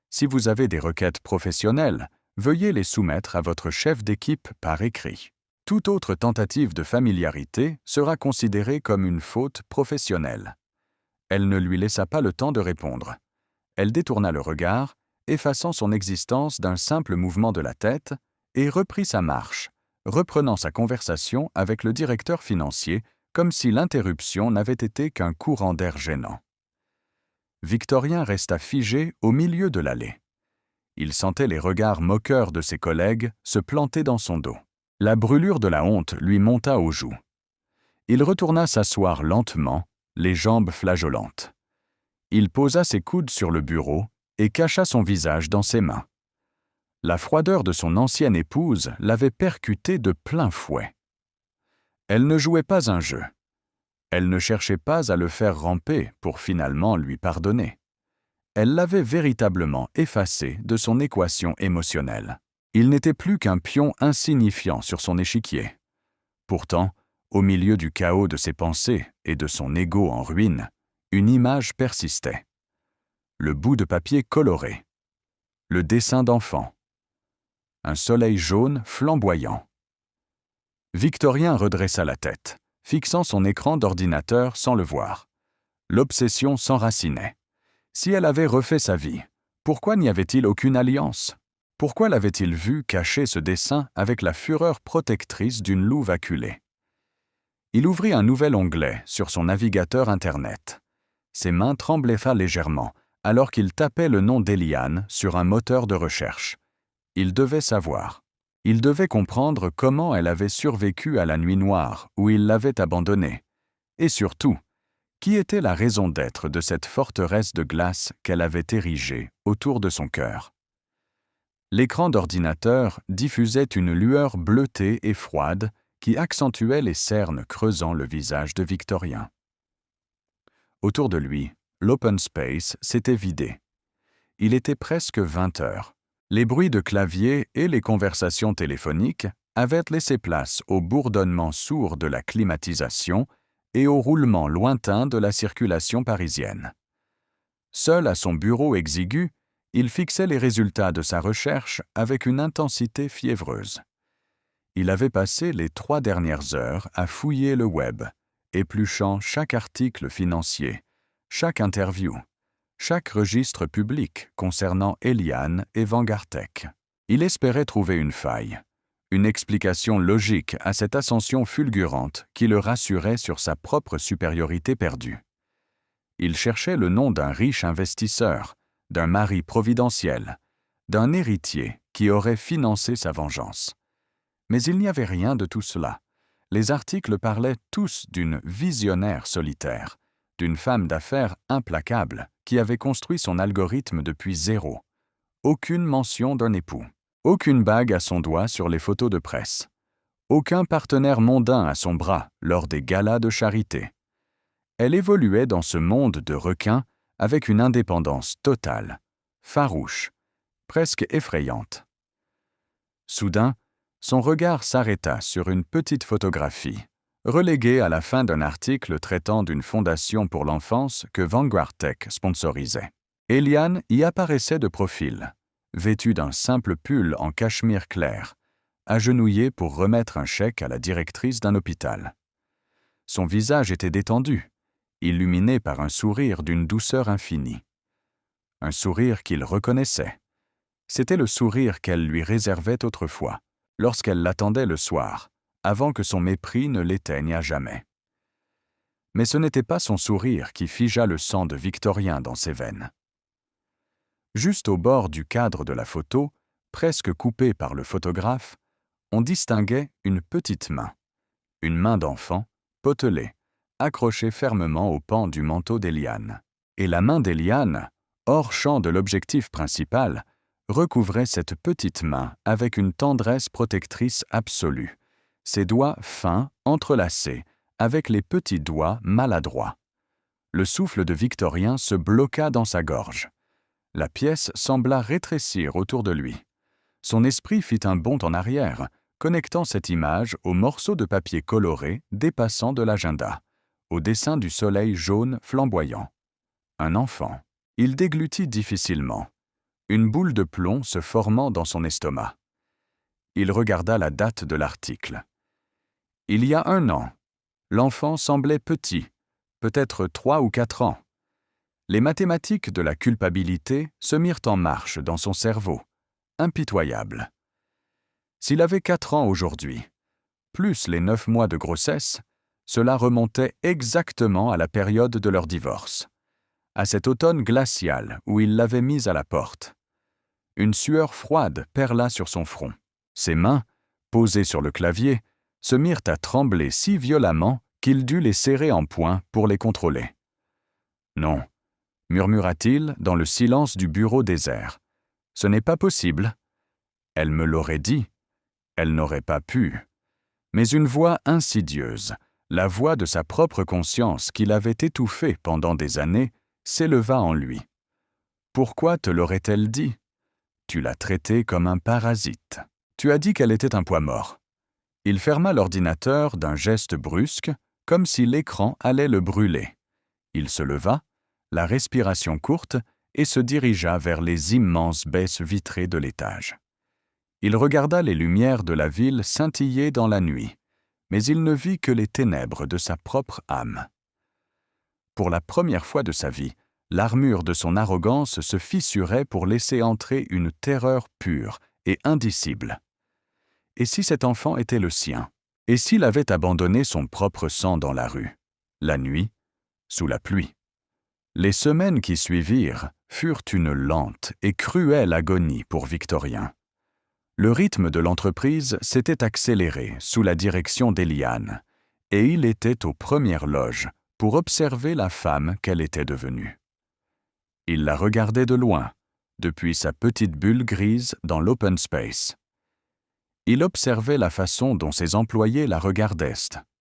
Si vous avez des requêtes professionnelles, veuillez les soumettre à votre chef d'équipe par écrit. Toute autre tentative de familiarité sera considérée comme une faute professionnelle. » Elle ne lui laissa pas le temps de répondre. Elle détourna le regard, effaçant son existence d'un simple mouvement de la tête, et reprit sa marche, reprenant sa conversation avec le directeur financier comme si l'interruption n'avait été qu'un courant d'air gênant. Victorien resta figé au milieu de l'allée. Il sentait les regards moqueurs de ses collègues se planter dans son dos. La brûlure de la honte lui monta aux joues. Il retourna s'asseoir lentement, les jambes flageolantes. Il posa ses coudes sur le bureau et cacha son visage dans ses mains. La froideur de son ancienne épouse l'avait percuté de plein fouet. Elle ne jouait pas un jeu. Elle ne cherchait pas à le faire ramper pour finalement lui pardonner. Elle l'avait véritablement effacé de son équation émotionnelle. Il n'était plus qu'un pion insignifiant sur son échiquier. Pourtant, au milieu du chaos de ses pensées et de son ego en ruine, une image persistait. Le bout de papier coloré. Le dessin d'enfant. un soleil jaune flamboyant. Victorien redressa la tête, fixant son écran d'ordinateur sans le voir. L'obsession s'enracinait. Si elle avait refait sa vie, pourquoi n'y avait-il aucune alliance? Pourquoi l'avait-il vu cacher ce dessin avec la fureur protectrice d'une louve acculée? Il ouvrit un nouvel onglet sur son navigateur Internet. Ses mains tremblaient légèrement alors qu'il tapait le nom d'Eliane sur un moteur de recherche. Il devait savoir. Il devait comprendre comment elle avait survécu à la nuit noire où il l'avait abandonnée. Et surtout, qui était la raison d'être de cette forteresse de glace qu'elle avait érigée autour de son cœur? L'écran d'ordinateur diffusait une lueur bleutée et froide qui accentuait les cernes creusant le visage de Victorien. Autour de lui, l'open space s'était vidé. Il était presque 20 heures. Les bruits de clavier et les conversations téléphoniques avaient laissé place au bourdonnement sourd de la climatisation et au roulement lointain de la circulation parisienne. Seul à son bureau exigu, il fixait les résultats de sa recherche avec une intensité fiévreuse. Il avait passé les 3 dernières heures à fouiller le web, épluchant chaque article financier, chaque interview, chaque registre public concernant Eliane et Vangartech. Il espérait trouver une faille, une explication logique à cette ascension fulgurante qui le rassurait sur sa propre supériorité perdue. Il cherchait le nom d'un riche investisseur, d'un mari providentiel, d'un héritier qui aurait financé sa vengeance. Mais il n'y avait rien de tout cela. Les articles parlaient tous d'une visionnaire solitaire, d'une femme d'affaires implacable qui avait construit son algorithme depuis zéro. Aucune mention d'un époux, aucune bague à son doigt sur les photos de presse, aucun partenaire mondain à son bras lors des galas de charité. Elle évoluait dans ce monde de requins avec une indépendance totale, farouche, presque effrayante. Soudain, son regard s'arrêta sur une petite photographie, reléguée à la fin d'un article traitant d'une fondation pour l'enfance que Vangartech sponsorisait. Eliane y apparaissait de profil, vêtue d'un simple pull en cachemire clair, agenouillée pour remettre un chèque à la directrice d'un hôpital. Son visage était détendu, illuminé par un sourire d'une douceur infinie. Un sourire qu'il reconnaissait. C'était le sourire qu'elle lui réservait autrefois, lorsqu'elle l'attendait le soir, avant que son mépris ne l'éteigne à jamais. Mais ce n'était pas son sourire qui figea le sang de Victorien dans ses veines. Juste au bord du cadre de la photo, presque coupé par le photographe, on distinguait une petite une main d'enfant, potelée, accrochée fermement au pan du manteau d'Eliane. Et la main d'Eliane, hors champ de l'objectif principal, recouvrait cette petite main avec une tendresse protectrice absolue, ses doigts fins, entrelacés, avec les petits doigts maladroits. Le souffle de Victorien se bloqua dans sa gorge. La pièce sembla rétrécir autour de lui. Son esprit fit un bond en arrière, connectant cette image au morceau de papier coloré dépassant de l'agenda, au dessin du soleil jaune flamboyant. Un enfant. Il déglutit difficilement, une boule de plomb se formant dans son estomac. Il regarda la date de l'article. Il y a 1 an, l'enfant semblait petit, peut-être 3 ou 4 ans. Les mathématiques de la culpabilité se mirent en marche dans son cerveau, impitoyable. S'il avait 4 ans aujourd'hui, plus les 9 mois de grossesse, cela remontait exactement à la période de leur divorce, à cet automne glacial où il l'avait mise à la porte. Une sueur froide perla sur son front. Ses mains, posées sur le clavier, se mirent à trembler si violemment qu'il dut les serrer en poing pour les contrôler. « Non » murmura-t-il dans le silence du bureau désert. « Ce n'est pas possible. » Elle me l'aurait dit. Elle n'aurait pas pu. Mais une voix insidieuse, la voix de sa propre conscience qui l'avait étouffé pendant des années, s'éleva en lui. Pourquoi te l'aurait-elle dit? Tu l'as traitée comme un parasite. Tu as dit qu'elle était un poids mort. Il ferma l'ordinateur d'un geste brusque, comme si l'écran allait le brûler. Il se leva, la respiration courte, et se dirigea vers les immenses baisses vitrées de l'étage. Il regarda les lumières de la ville scintiller dans la nuit, mais il ne vit que les ténèbres de sa propre âme. Pour la première fois de sa vie, l'armure de son arrogance se fissurait pour laisser entrer une terreur pure et indicible. Et si cet enfant était le sien? Et s'il avait abandonné son propre sang dans la rue, la nuit, sous la pluie? Les semaines qui suivirent furent une lente et cruelle agonie pour Victorien. Le rythme de l'entreprise s'était accéléré sous la direction d'Eliane, et il était aux premières loges pour observer la femme qu'elle était devenue. Il la regardait de loin, depuis sa petite bulle grise dans l'open space. Il observait la façon dont ses employés la regardaient.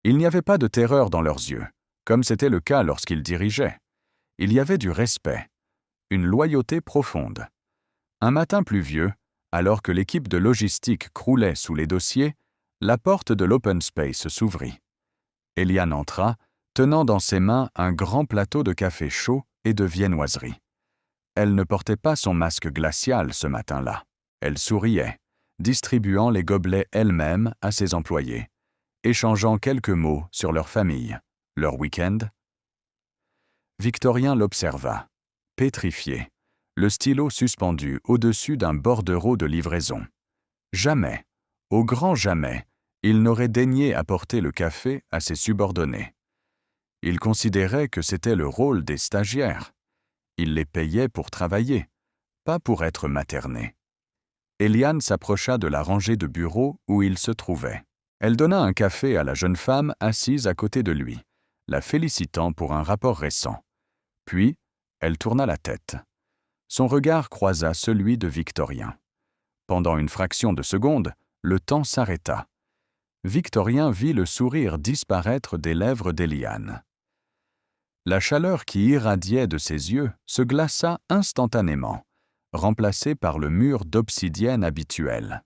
Il n'y avait pas de terreur dans leurs yeux, comme c'était le cas lorsqu'il dirigeait. Il y avait du respect, une loyauté profonde. Un matin pluvieux, alors que l'équipe de logistique croulait sous les dossiers, la porte de l'open space s'ouvrit. Eliane entra, tenant dans ses mains un grand plateau de café chaud et de viennoiserie. Elle ne portait pas son masque glacial ce matin-là. Elle souriait, distribuant les gobelets elle-même à ses employés, échangeant quelques mots sur leur famille, leur week-end. Victorien l'observa, pétrifié, le stylo suspendu au-dessus d'un bordereau de livraison. Jamais, au grand jamais, il n'aurait daigné apporter le café à ses subordonnés. Il considérait que c'était le rôle des stagiaires. Il les payait pour travailler, pas pour être maternés. Eliane s'approcha de la rangée de bureaux où il se trouvait. Elle donna un café à la jeune femme assise à côté de lui, la félicitant pour un rapport récent. Puis, elle tourna la tête. Son regard croisa celui de Victorien. Pendant une fraction de seconde, le temps s'arrêta. Victorien vit le sourire disparaître des lèvres d'Eliane. La chaleur qui irradiait de ses yeux se glaça instantanément, remplacée par le mur d'obsidienne habituel.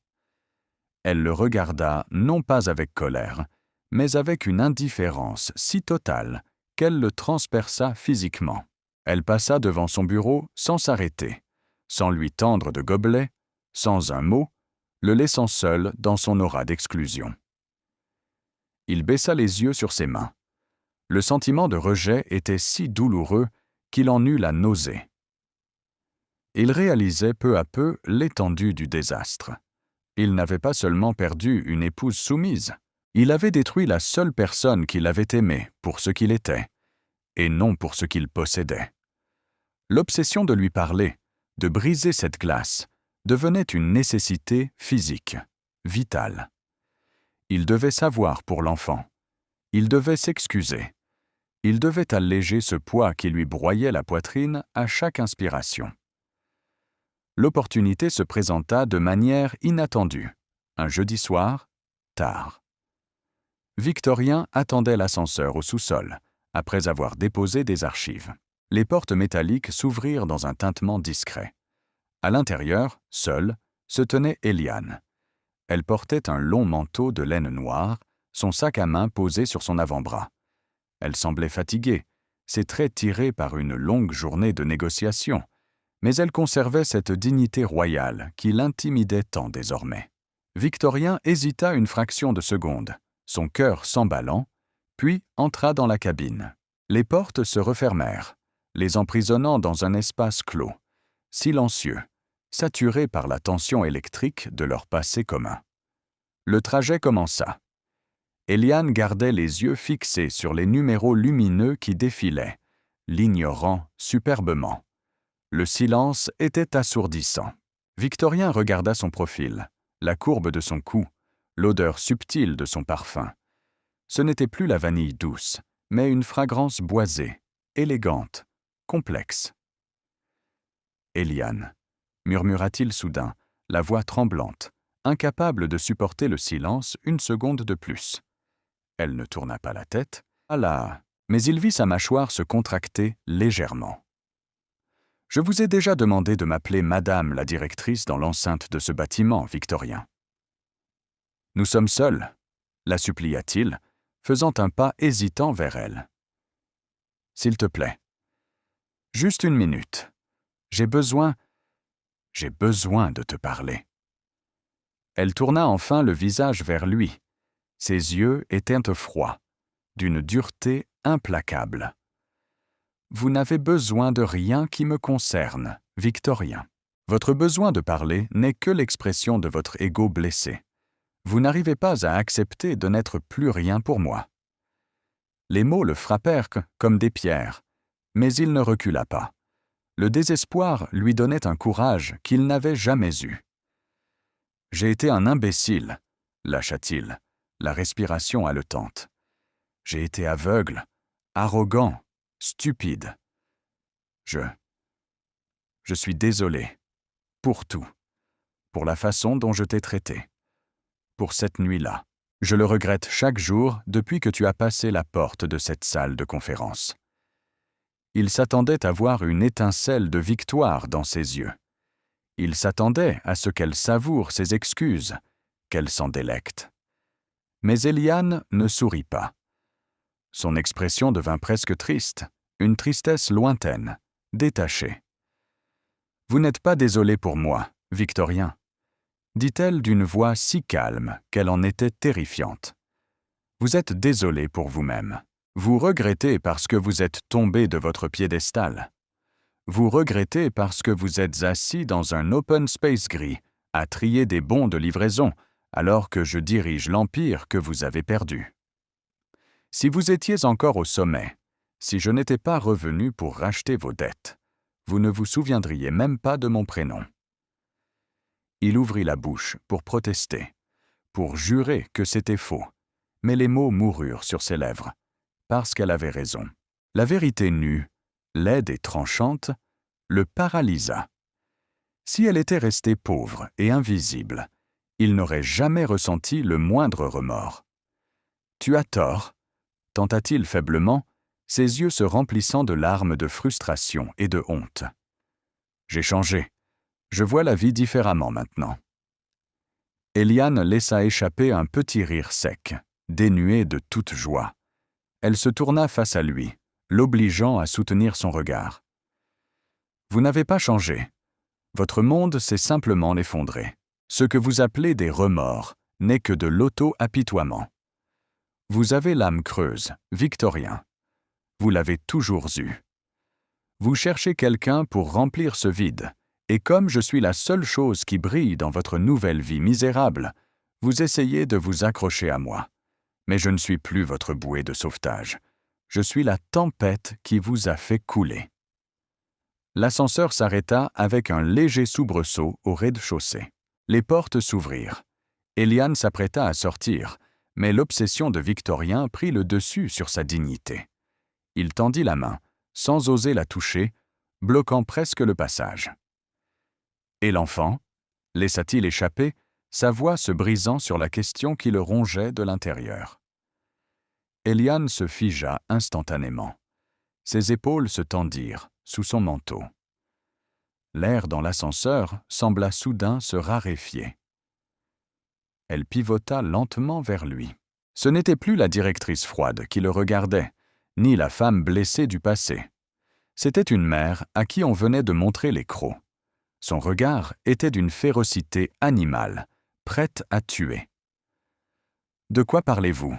Elle le regarda non pas avec colère, mais avec une indifférence si totale qu'elle le transperça physiquement. Elle passa devant son bureau sans s'arrêter, sans lui tendre de gobelet, sans un mot, le laissant seul dans son aura d'exclusion. Il baissa les yeux sur ses mains. Le sentiment de rejet était si douloureux qu'il en eut la nausée. Il réalisait peu à peu l'étendue du désastre. Il n'avait pas seulement perdu une épouse soumise, il avait détruit la seule personne qu'il avait aimée pour ce qu'il était, et non pour ce qu'il possédait. L'obsession de lui parler, de briser cette glace, devenait une nécessité physique, vitale. Il devait savoir pour l'enfant. Il devait s'excuser. Il devait alléger ce poids qui lui broyait la poitrine à chaque inspiration. L'opportunité se présenta de manière inattendue, un jeudi soir, tard. Victorien attendait l'ascenseur au sous-sol, après avoir déposé des archives. Les portes métalliques s'ouvrirent dans un tintement discret. À l'intérieur, seule, se tenait Eliane. Elle portait un long manteau de laine noire, son sac à main posé sur son avant-bras. Elle semblait fatiguée, ses traits tirés par une longue journée de négociations, mais elle conservait cette dignité royale qui l'intimidait tant désormais. Victorien hésita une fraction de seconde, son cœur s'emballant, puis entra dans la cabine. Les portes se refermèrent, les emprisonnant dans un espace clos, silencieux, saturé par la tension électrique de leur passé commun. Le trajet commença. Eliane gardait les yeux fixés sur les numéros lumineux qui défilaient, l'ignorant superbement. Le silence était assourdissant. Victorien regarda son profil, la courbe de son cou, l'odeur subtile de son parfum. Ce n'était plus la vanille douce, mais une fragrance boisée, élégante, complexe. « Eliane » murmura-t-il soudain, la voix tremblante, incapable de supporter le silence une seconde de plus. Elle ne tourna pas la tête. Ah là, mais il vit sa mâchoire se contracter légèrement. « Je vous ai déjà demandé de m'appeler Madame la directrice dans l'enceinte de ce bâtiment, Victorien. »« Nous sommes seuls, » la supplia-t-il, faisant un pas hésitant vers elle. « S'il te plaît. Juste une minute. J'ai besoin de te parler. » Elle tourna enfin le visage vers lui. Ses yeux étaient froids, d'une dureté implacable. « Vous n'avez besoin de rien qui me concerne, Victorien. Votre besoin de parler n'est que l'expression de votre ego blessé. Vous n'arrivez pas à accepter de n'être plus rien pour moi. » Les mots le frappèrent comme des pierres, mais il ne recula pas. Le désespoir lui donnait un courage qu'il n'avait jamais eu. « J'ai été un imbécile, » lâcha-t-il, la respiration haletante. « J'ai été aveugle, arrogant, stupide. Je suis désolé. Pour tout. Pour la façon dont je t'ai traité. Pour cette nuit-là. Je le regrette chaque jour depuis que tu as passé la porte de cette salle de conférence. » Il s'attendait à voir une étincelle de victoire dans ses yeux. Il s'attendait à ce qu'elle savoure ses excuses, qu'elle s'en délecte. Mais Éliane ne sourit pas. Son expression devint presque triste, une tristesse lointaine, détachée. « Vous n'êtes pas désolé pour moi, Victorien, » dit-elle d'une voix si calme qu'elle en était terrifiante. « Vous êtes désolé pour vous-même. Vous regrettez parce que vous êtes tombé de votre piédestal. Vous regrettez parce que vous êtes assis dans un open space gris, à trier des bons de livraison, alors que je dirige l'empire que vous avez perdu. Si vous étiez encore au sommet, si je n'étais pas revenu pour racheter vos dettes, vous ne vous souviendriez même pas de mon prénom. » Il ouvrit la bouche pour protester, pour jurer que c'était faux, mais les mots moururent sur ses lèvres, parce qu'elle avait raison. La vérité nue, laide et tranchante, le paralysa. Si elle était restée pauvre et invisible, il n'aurait jamais ressenti le moindre remords. « Tu as tort, » tenta-t-il faiblement, ses yeux se remplissant de larmes de frustration et de honte. « J'ai changé. Je vois la vie différemment maintenant. » Éliane laissa échapper un petit rire sec, dénué de toute joie. Elle se tourna face à lui, l'obligeant à soutenir son regard. « Vous n'avez pas changé. Votre monde s'est simplement effondré. Ce que vous appelez des remords n'est que de l'auto-apitoiement. Vous avez l'âme creuse, Victorien. Vous l'avez toujours eue. Vous cherchez quelqu'un pour remplir ce vide, et comme je suis la seule chose qui brille dans votre nouvelle vie misérable, vous essayez de vous accrocher à moi. Mais je ne suis plus votre bouée de sauvetage. Je suis la tempête qui vous a fait couler. » L'ascenseur s'arrêta avec un léger soubresaut au rez-de-chaussée. Les portes s'ouvrirent. Éliane s'apprêta à sortir, mais l'obsession de Victorien prit le dessus sur sa dignité. Il tendit la main, sans oser la toucher, bloquant presque le passage. « Et l'enfant » laissa-t-il échapper, sa voix se brisant sur la question qui le rongeait de l'intérieur. Éliane se figea instantanément. Ses épaules se tendirent sous son manteau. L'air dans l'ascenseur sembla soudain se raréfier. Elle pivota lentement vers lui. Ce n'était plus la directrice froide qui le regardait, ni la femme blessée du passé. C'était une mère à qui on venait de montrer les crocs. Son regard était d'une férocité animale, prête à tuer. « De quoi parlez-vous »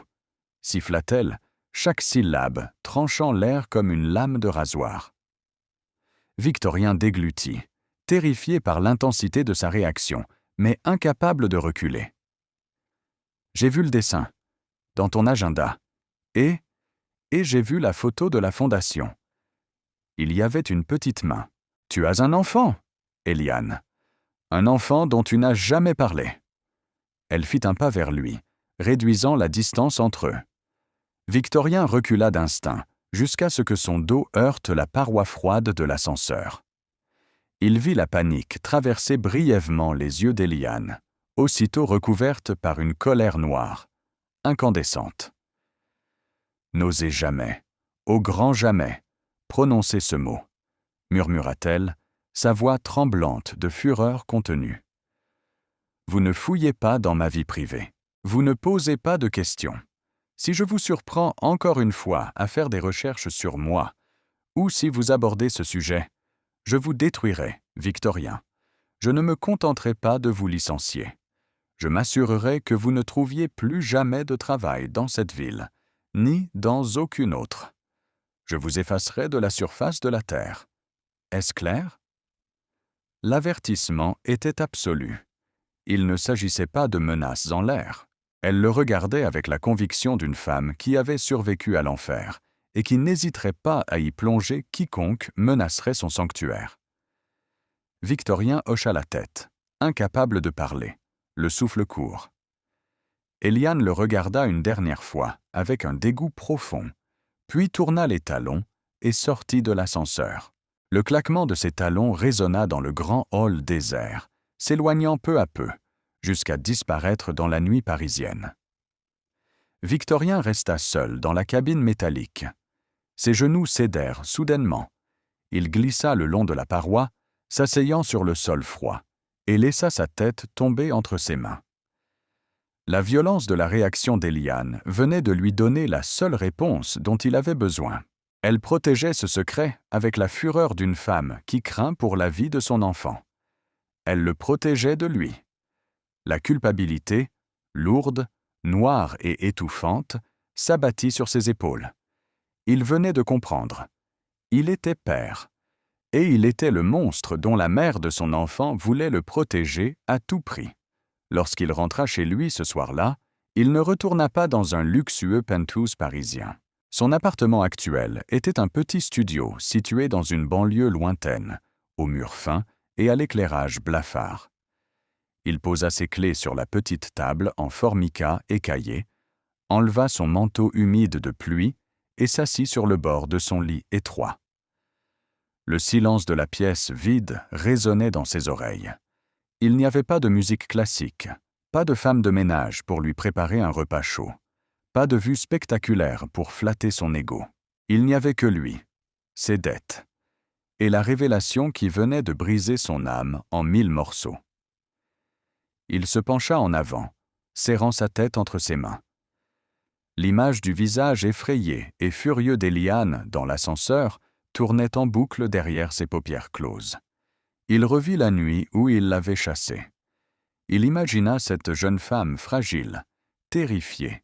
siffla-t-elle, chaque syllabe tranchant l'air comme une lame de rasoir. Victorien déglutit, terrifié par l'intensité de sa réaction, mais incapable de reculer. « J'ai vu le dessin, dans ton agenda, et j'ai vu la photo de la fondation. Il y avait une petite main. Tu as un enfant, Éliane. Un enfant dont tu n'as jamais parlé. » Elle fit un pas vers lui, réduisant la distance entre eux. Victorien recula d'instinct, jusqu'à ce que son dos heurte la paroi froide de l'ascenseur. Il vit la panique traverser brièvement les yeux d'Éliane, aussitôt recouverte par une colère noire, incandescente. « N'osez jamais, au grand jamais, prononcer ce mot, » murmura-t-elle, sa voix tremblante de fureur contenue. « Vous ne fouillez pas dans ma vie privée. Vous ne posez pas de questions. Si je vous surprends encore une fois à faire des recherches sur moi, ou si vous abordez ce sujet, je vous détruirai, Victorien. Je ne me contenterai pas de vous licencier. Je m'assurerai que vous ne trouviez plus jamais de travail dans cette ville, ni dans aucune autre. Je vous effacerai de la surface de la terre. Est-ce clair? » L'avertissement était absolu. Il ne s'agissait pas de menaces en l'air. Elle le regardait avec la conviction d'une femme qui avait survécu à l'enfer et qui n'hésiterait pas à y plonger quiconque menacerait son sanctuaire. Victorien hocha la tête, incapable de parler, le souffle court. Eliane le regarda une dernière fois, avec un dégoût profond, puis tourna les talons et sortit de l'ascenseur. Le claquement de ses talons résonna dans le grand hall désert, s'éloignant peu à peu, jusqu'à disparaître dans la nuit parisienne. Victorien resta seul dans la cabine métallique. Ses genoux cédèrent soudainement. Il glissa le long de la paroi, s'asseyant sur le sol froid, et laissa sa tête tomber entre ses mains. La violence de la réaction d'Eliane venait de lui donner la seule réponse dont il avait besoin. Elle protégeait ce secret avec la fureur d'une femme qui craint pour la vie de son enfant. Elle le protégeait de lui. La culpabilité, lourde, noire et étouffante, s'abattit sur ses épaules. Il venait de comprendre. Il était père. Et il était le monstre dont la mère de son enfant voulait le protéger à tout prix. Lorsqu'il rentra chez lui ce soir-là, il ne retourna pas dans un luxueux penthouse parisien. Son appartement actuel était un petit studio situé dans une banlieue lointaine, aux murs fins et à l'éclairage blafard. Il posa ses clés sur la petite table en formica écaillée, enleva son manteau humide de pluie et s'assit sur le bord de son lit étroit. Le silence de la pièce vide résonnait dans ses oreilles. Il n'y avait pas de musique classique, pas de femme de ménage pour lui préparer un repas chaud, pas de vue spectaculaire pour flatter son ego. Il n'y avait que lui, ses dettes, et la révélation qui venait de briser son âme en 1000 morceaux. Il se pencha en avant, serrant sa tête entre ses mains. L'image du visage effrayé et furieux d'Eliane dans l'ascenseur tournait en boucle derrière ses paupières closes. Il revit la nuit où il l'avait chassée. Il imagina cette jeune femme fragile, terrifiée,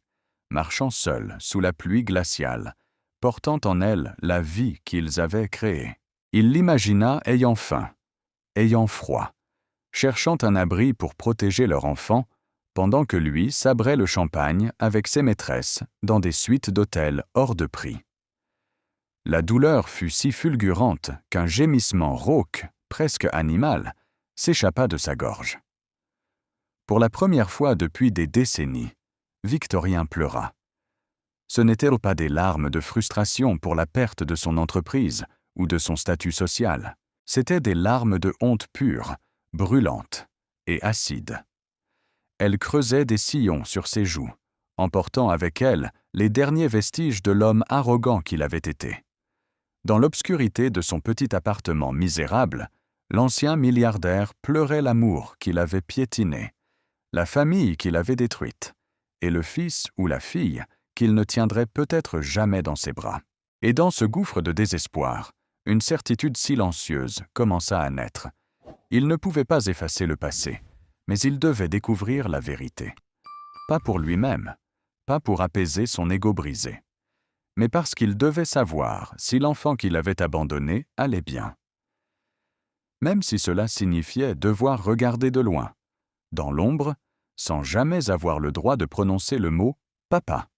marchant seule sous la pluie glaciale, portant en elle la vie qu'ils avaient créée. Il l'imagina ayant faim, ayant froid, cherchant un abri pour protéger leur enfant, pendant que lui sabrait le champagne avec ses maîtresses dans des suites d'hôtels hors de prix. La douleur fut si fulgurante qu'un gémissement rauque, presque animal, s'échappa de sa gorge. Pour la première fois depuis des décennies, Victorien pleura. Ce n'étaient pas des larmes de frustration pour la perte de son entreprise ou de son statut social. C'étaient des larmes de honte pure, brûlantes et acides. Elle creusait des sillons sur ses joues, emportant avec elle les derniers vestiges de l'homme arrogant qu'il avait été. Dans l'obscurité de son petit appartement misérable, l'ancien milliardaire pleurait l'amour qu'il avait piétiné, la famille qu'il avait détruite, et le fils ou la fille qu'il ne tiendrait peut-être jamais dans ses bras. Et dans ce gouffre de désespoir, une certitude silencieuse commença à naître. Il ne pouvait pas effacer le passé, mais il devait découvrir la vérité. Pas pour lui-même, pas pour apaiser son ego brisé, mais parce qu'il devait savoir si l'enfant qu'il avait abandonné allait bien. Même si cela signifiait devoir regarder de loin, dans l'ombre, sans jamais avoir le droit de prononcer le mot « papa ».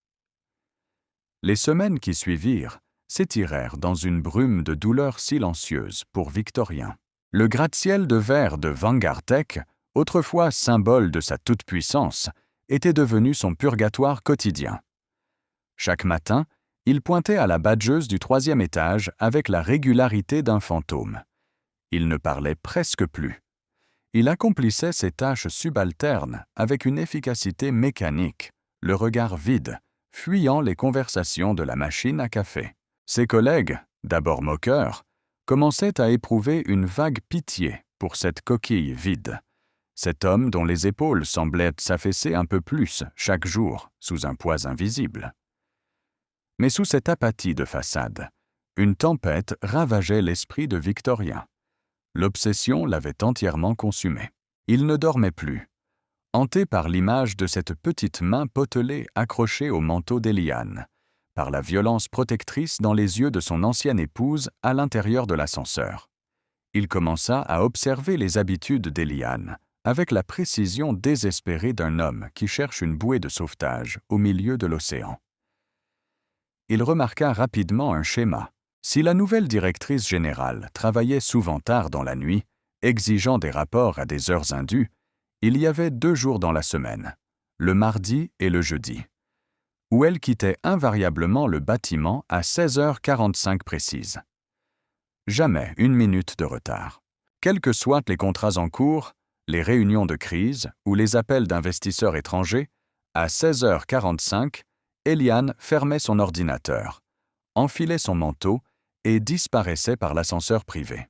Les semaines qui suivirent s'étirèrent dans une brume de douleur silencieuse pour Victorien. Le gratte-ciel de verre de Vanguard Tech, autrefois symbole de sa toute-puissance, était devenu son purgatoire quotidien. Chaque matin, il pointait à la badgeuse du 3e étage avec la régularité d'un fantôme. Il ne parlait presque plus. Il accomplissait ses tâches subalternes avec une efficacité mécanique, le regard vide, fuyant les conversations de la machine à café. Ses collègues, d'abord moqueurs, commençaient à éprouver une vague pitié pour cette coquille vide, cet homme dont les épaules semblaient s'affaisser un peu plus chaque jour sous un poids invisible. Mais sous cette apathie de façade, une tempête ravageait l'esprit de Victorien. L'obsession l'avait entièrement consumé. Il ne dormait plus. hanté par l'image de cette petite main potelée accrochée au manteau d'Éliane, par la violence protectrice dans les yeux de son ancienne épouse à l'intérieur de l'ascenseur. Il commença à observer les habitudes d'Éliane, avec la précision désespérée d'un homme qui cherche une bouée de sauvetage au milieu de l'océan. Il remarqua rapidement un schéma. Si la nouvelle directrice générale travaillait souvent tard dans la nuit, exigeant des rapports à des heures indues, il y avait 2 jours dans la semaine, le mardi et le jeudi, où elle quittait invariablement le bâtiment à 16h45 précises. Jamais 1 minute de retard. Quels que soient les contrats en cours, les réunions de crise ou les appels d'investisseurs étrangers, à 16h45, Éliane fermait son ordinateur, enfilait son manteau et disparaissait par l'ascenseur privé.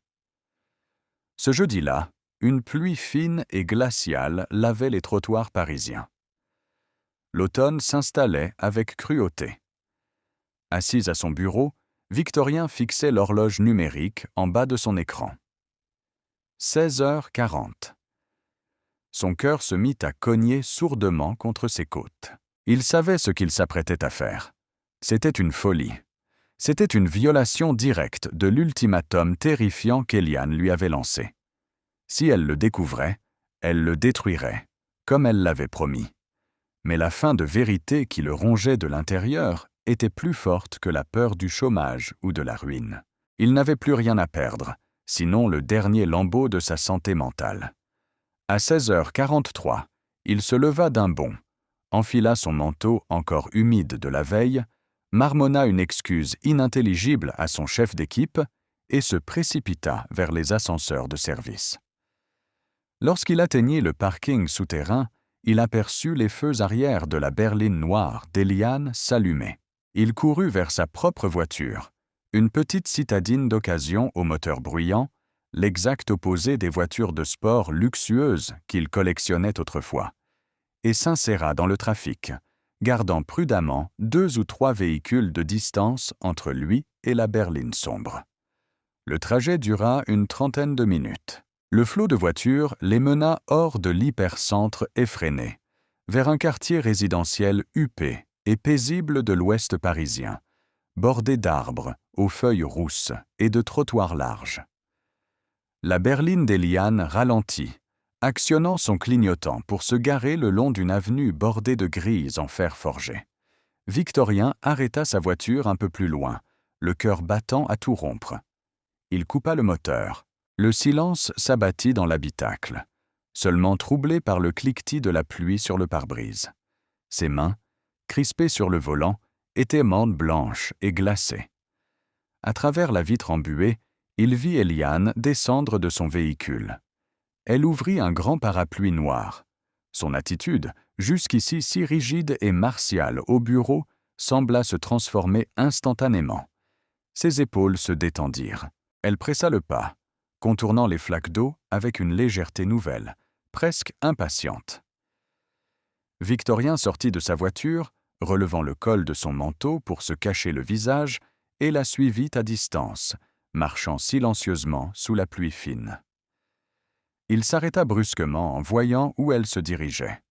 Ce jeudi-là, une pluie fine et glaciale lavait les trottoirs parisiens. L'automne s'installait avec cruauté. Assise à son bureau, Victorien fixait l'horloge numérique en bas de son écran. 16h40. Son cœur se mit à cogner sourdement contre ses côtes. Il savait ce qu'il s'apprêtait à faire. C'était une folie. C'était une violation directe de l'ultimatum terrifiant qu'Éliane lui avait lancé. Si elle le découvrait, elle le détruirait, comme elle l'avait promis. Mais la faim de vérité qui le rongeait de l'intérieur était plus forte que la peur du chômage ou de la ruine. Il n'avait plus rien à perdre, sinon le dernier lambeau de sa santé mentale. À 16h43, il se leva d'un bond, enfila son manteau encore humide de la veille, marmonna une excuse inintelligible à son chef d'équipe et se précipita vers les ascenseurs de service. Lorsqu'il atteignit le parking souterrain, il aperçut les feux arrière de la berline noire d'Éliane s'allumer. Il courut vers sa propre voiture, une petite citadine d'occasion au moteur bruyant, l'exact opposé des voitures de sport luxueuses qu'il collectionnait autrefois, et s'inséra dans le trafic, gardant prudemment 2 ou 3 véhicules de distance entre lui et la berline sombre. Le trajet dura une 30aine de minutes. Le flot de voitures les mena hors de l'hypercentre effréné, vers un quartier résidentiel huppé et paisible de l'ouest parisien, bordé d'arbres aux feuilles rousses et de trottoirs larges. La berline d'Éliane ralentit, actionnant son clignotant pour se garer le long d'une avenue bordée de grilles en fer forgé. Victorien arrêta sa voiture un peu plus loin, le cœur battant à tout rompre. Il coupa le moteur. Le silence s'abattit dans l'habitacle, seulement troublé par le cliquetis de la pluie sur le pare-brise. Ses mains, crispées sur le volant, étaient mantes blanches et glacées. À travers la vitre embuée, il vit Éliane descendre de son véhicule. Elle ouvrit un grand parapluie noir. Son attitude, jusqu'ici si rigide et martiale au bureau, sembla se transformer instantanément. Ses épaules se détendirent. Elle pressa le pas, contournant les flaques d'eau avec une légèreté nouvelle, presque impatiente. Victorien sortit de sa voiture, relevant le col de son manteau pour se cacher le visage, et la suivit à distance, marchant silencieusement sous la pluie fine. Il s'arrêta brusquement en voyant où elle se dirigeait.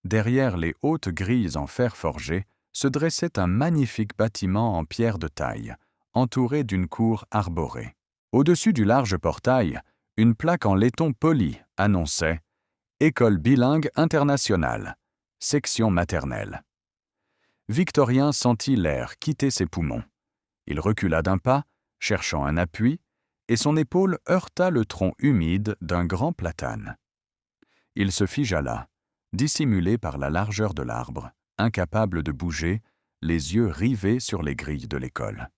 Derrière les hautes grilles en fer forgé se dressait un magnifique bâtiment en pierre de taille, entouré d'une cour arborée. Au-dessus du large portail, une plaque en laiton poli annonçait « École bilingue internationale, section maternelle ». Victorien sentit l'air quitter ses poumons. Il recula d'un pas, cherchant un appui, et son épaule heurta le tronc humide d'un grand platane. Il se figea là, dissimulé par la largeur de l'arbre, incapable de bouger, les yeux rivés sur les grilles de l'école.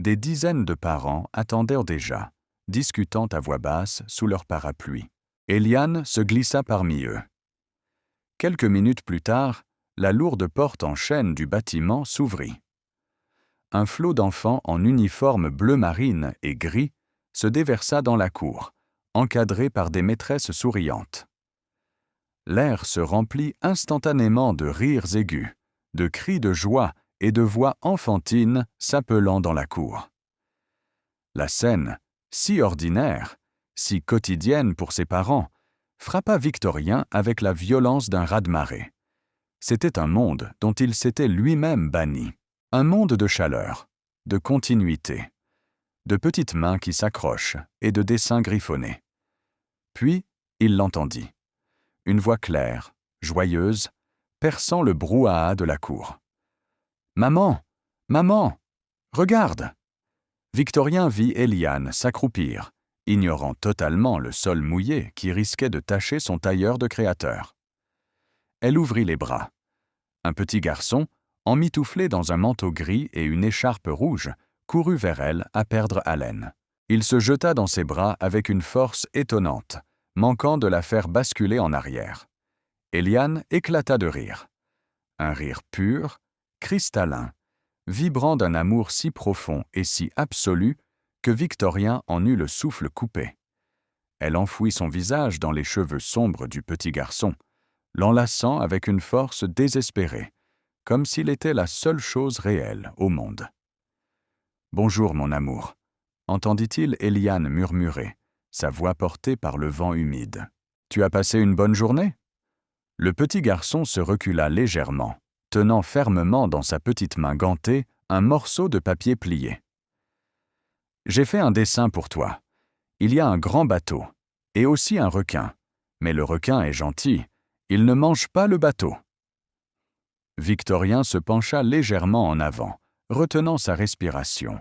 Des dizaines de parents attendaient déjà, discutant à voix basse sous leur parapluie. Éliane se glissa parmi eux. Quelques minutes plus tard, la lourde porte en chêne du bâtiment s'ouvrit. Un flot d'enfants en uniforme bleu marine et gris se déversa dans la cour, encadré par des maîtresses souriantes. L'air se remplit instantanément de rires aigus, de cris de joie et de voix enfantines s'appelant dans la cour. La scène, si ordinaire, si quotidienne pour ses parents, frappa Victorien avec la violence d'un raz-de-marée. C'était un monde dont il s'était lui-même banni. Un monde de chaleur, de continuité, de petites mains qui s'accrochent et de dessins griffonnés. Puis, il l'entendit. Une voix claire, joyeuse, perçant le brouhaha de la cour. « Maman! Maman! Regarde !» Victorien vit Éliane s'accroupir, ignorant totalement le sol mouillé qui risquait de tacher son tailleur de créateur. Elle ouvrit les bras. Un petit garçon, emmitouflé dans un manteau gris et une écharpe rouge, courut vers elle à perdre haleine. Il se jeta dans ses bras avec une force étonnante, manquant de la faire basculer en arrière. Éliane éclata de rire. Un rire pur, cristallin, vibrant d'un amour si profond et si absolu que Victorien en eut le souffle coupé. Elle enfouit son visage dans les cheveux sombres du petit garçon, l'enlaçant avec une force désespérée, comme s'il était la seule chose réelle au monde. « Bonjour, mon amour », entendit-il Éliane murmurer, sa voix portée par le vent humide. « Tu as passé une bonne journée ?» Le petit garçon se recula légèrement, tenant fermement dans sa petite main gantée un morceau de papier plié. « J'ai fait un dessin pour toi. Il y a un grand bateau, et aussi un requin. Mais le requin est gentil, il ne mange pas le bateau. » Victorien se pencha légèrement en avant, retenant sa respiration,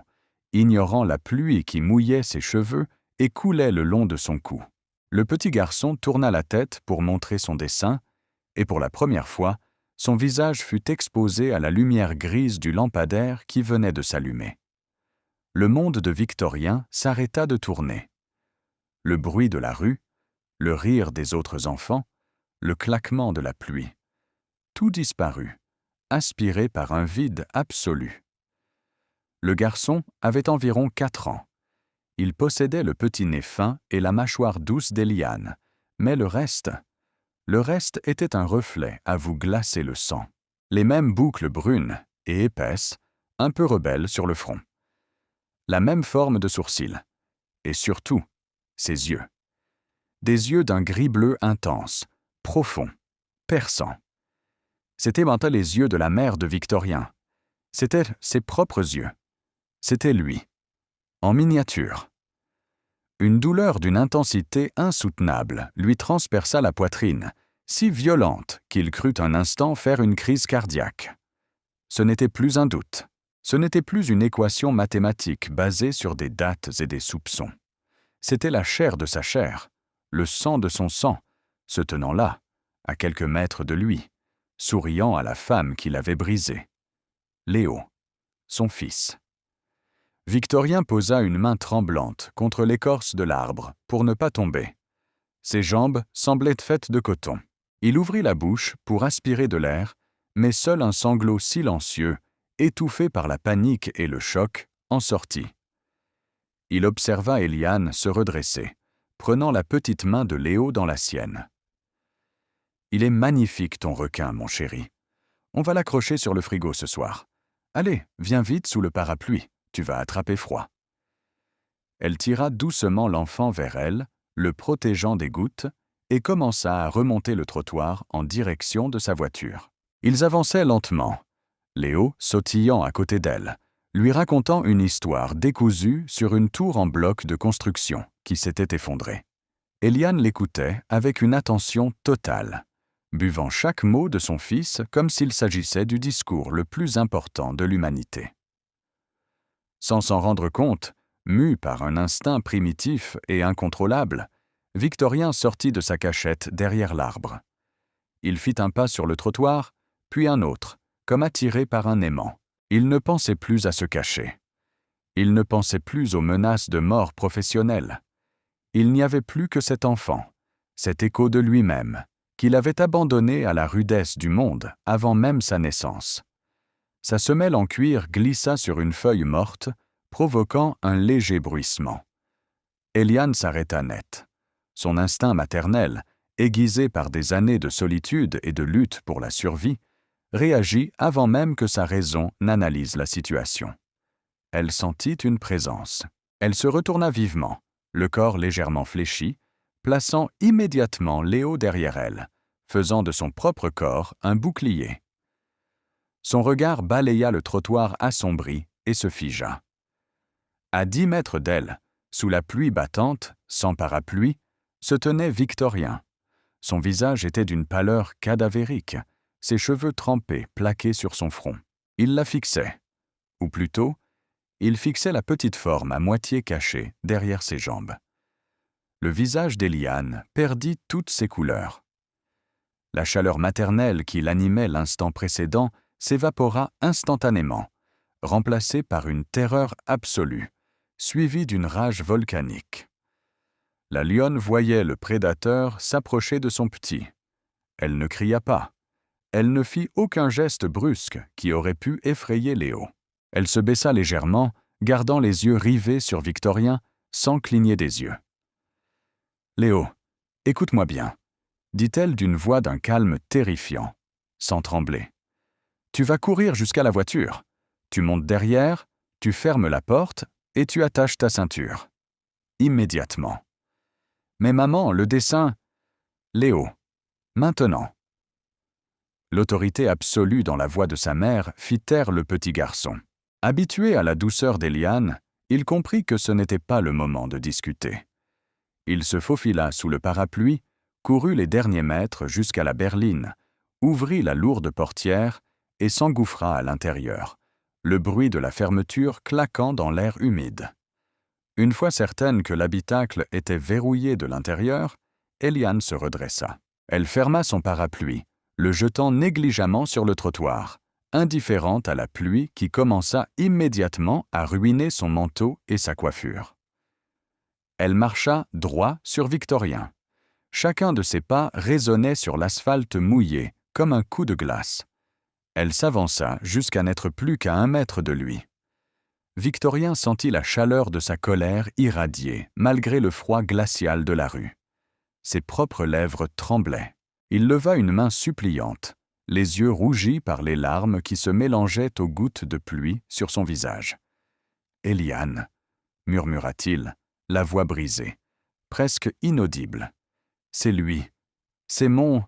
ignorant la pluie qui mouillait ses cheveux et coulait le long de son cou. Le petit garçon tourna la tête pour montrer son dessin, et pour la première fois, son visage fut exposé à la lumière grise du lampadaire qui venait de s'allumer. Le monde de Victorien s'arrêta de tourner. Le bruit de la rue, le rire des autres enfants, le claquement de la pluie, tout disparut, aspiré par un vide absolu. Le garçon avait environ 4 ans. Il possédait le petit nez fin et la mâchoire douce d'Éliane, mais le reste était un reflet à vous glacer le sang. Les mêmes boucles brunes et épaisses, un peu rebelles sur le front. La même forme de sourcils. Et surtout, ses yeux. Des yeux d'un gris-bleu intense, profond, perçant. C'étaient maintenant les yeux de la mère de Victorien. C'étaient ses propres yeux. C'était lui. En miniature. Une douleur d'une intensité insoutenable lui transperça la poitrine, si violente qu'il crut un instant faire une crise cardiaque. Ce n'était plus un doute. Ce n'était plus une équation mathématique basée sur des dates et des soupçons. C'était la chair de sa chair, le sang de son sang, se tenant là, à quelques mètres de lui, souriant à la femme qui l'avait brisé. Léo, son fils. Victorien posa une main tremblante contre l'écorce de l'arbre pour ne pas tomber. Ses jambes semblaient faites de coton. Il ouvrit la bouche pour aspirer de l'air, mais seul un sanglot silencieux, étouffé par la panique et le choc, en sortit. Il observa Éliane se redresser, prenant la petite main de Léo dans la sienne. « Il est magnifique ton requin, mon chéri. On va l'accrocher sur le frigo ce soir. Allez, viens vite sous le parapluie, tu vas attraper froid. » Elle tira doucement l'enfant vers elle, le protégeant des gouttes, et commença à remonter le trottoir en direction de sa voiture. Ils avançaient lentement, Léo sautillant à côté d'elle, lui racontant une histoire décousue sur une tour en bloc de construction qui s'était effondrée. Éliane l'écoutait avec une attention totale, buvant chaque mot de son fils comme s'il s'agissait du discours le plus important de l'humanité. Sans s'en rendre compte, mu par un instinct primitif et incontrôlable, Victorien sortit de sa cachette derrière l'arbre. Il fit un pas sur le trottoir, puis un autre, comme attiré par un aimant. Il ne pensait plus à se cacher. Il ne pensait plus aux menaces de mort professionnelle. Il n'y avait plus que cet enfant, cet écho de lui-même, qu'il avait abandonné à la rudesse du monde avant même sa naissance. Sa semelle en cuir glissa sur une feuille morte, provoquant un léger bruissement. Éliane s'arrêta net. Son instinct maternel, aiguisé par des années de solitude et de lutte pour la survie, réagit avant même que sa raison n'analyse la situation. Elle sentit une présence. Elle se retourna vivement, le corps légèrement fléchi, plaçant immédiatement Léo derrière elle, faisant de son propre corps un bouclier. Son regard balaya le trottoir assombri et se figea. À 10 mètres d'elle, sous la pluie battante, sans parapluie, se tenait Victorien. Son visage était d'une pâleur cadavérique, ses cheveux trempés plaqués sur son front. Il la fixait. Ou plutôt, il fixait la petite forme à moitié cachée derrière ses jambes. Le visage d'Eliane perdit toutes ses couleurs. La chaleur maternelle qui l'animait l'instant précédent s'évapora instantanément, remplacée par une terreur absolue, suivie d'une rage volcanique. La lionne voyait le prédateur s'approcher de son petit. Elle ne cria pas. Elle ne fit aucun geste brusque qui aurait pu effrayer Léo. Elle se baissa légèrement, gardant les yeux rivés sur Victorien, sans cligner des yeux. « Léo, écoute-moi bien, » dit-elle d'une voix d'un calme terrifiant, sans trembler. « Tu vas courir jusqu'à la voiture. Tu montes derrière, tu fermes la porte et tu attaches ta ceinture. Immédiatement. Mais maman, le dessin... Léo, maintenant. » L'autorité absolue dans la voix de sa mère fit taire le petit garçon. Habitué à la douceur d'Eliane, il comprit que ce n'était pas le moment de discuter. Il se faufila sous le parapluie, courut les derniers mètres jusqu'à la berline, ouvrit la lourde portière et s'engouffra à l'intérieur, le bruit de la fermeture claquant dans l'air humide. Une fois certaine que l'habitacle était verrouillé de l'intérieur, Eliane se redressa. Elle ferma son parapluie, le jetant négligemment sur le trottoir, indifférente à la pluie qui commença immédiatement à ruiner son manteau et sa coiffure. Elle marcha droit sur Victorien. Chacun de ses pas résonnait sur l'asphalte mouillé, comme un coup de glace. Elle s'avança jusqu'à n'être plus qu'à 1 mètre de lui. Victorien sentit la chaleur de sa colère irradier, malgré le froid glacial de la rue. Ses propres lèvres tremblaient. Il leva une main suppliante, les yeux rougis par les larmes qui se mélangeaient aux gouttes de pluie sur son visage. « Eliane, » murmura-t-il, la voix brisée, presque inaudible. « C'est lui. C'est mon... »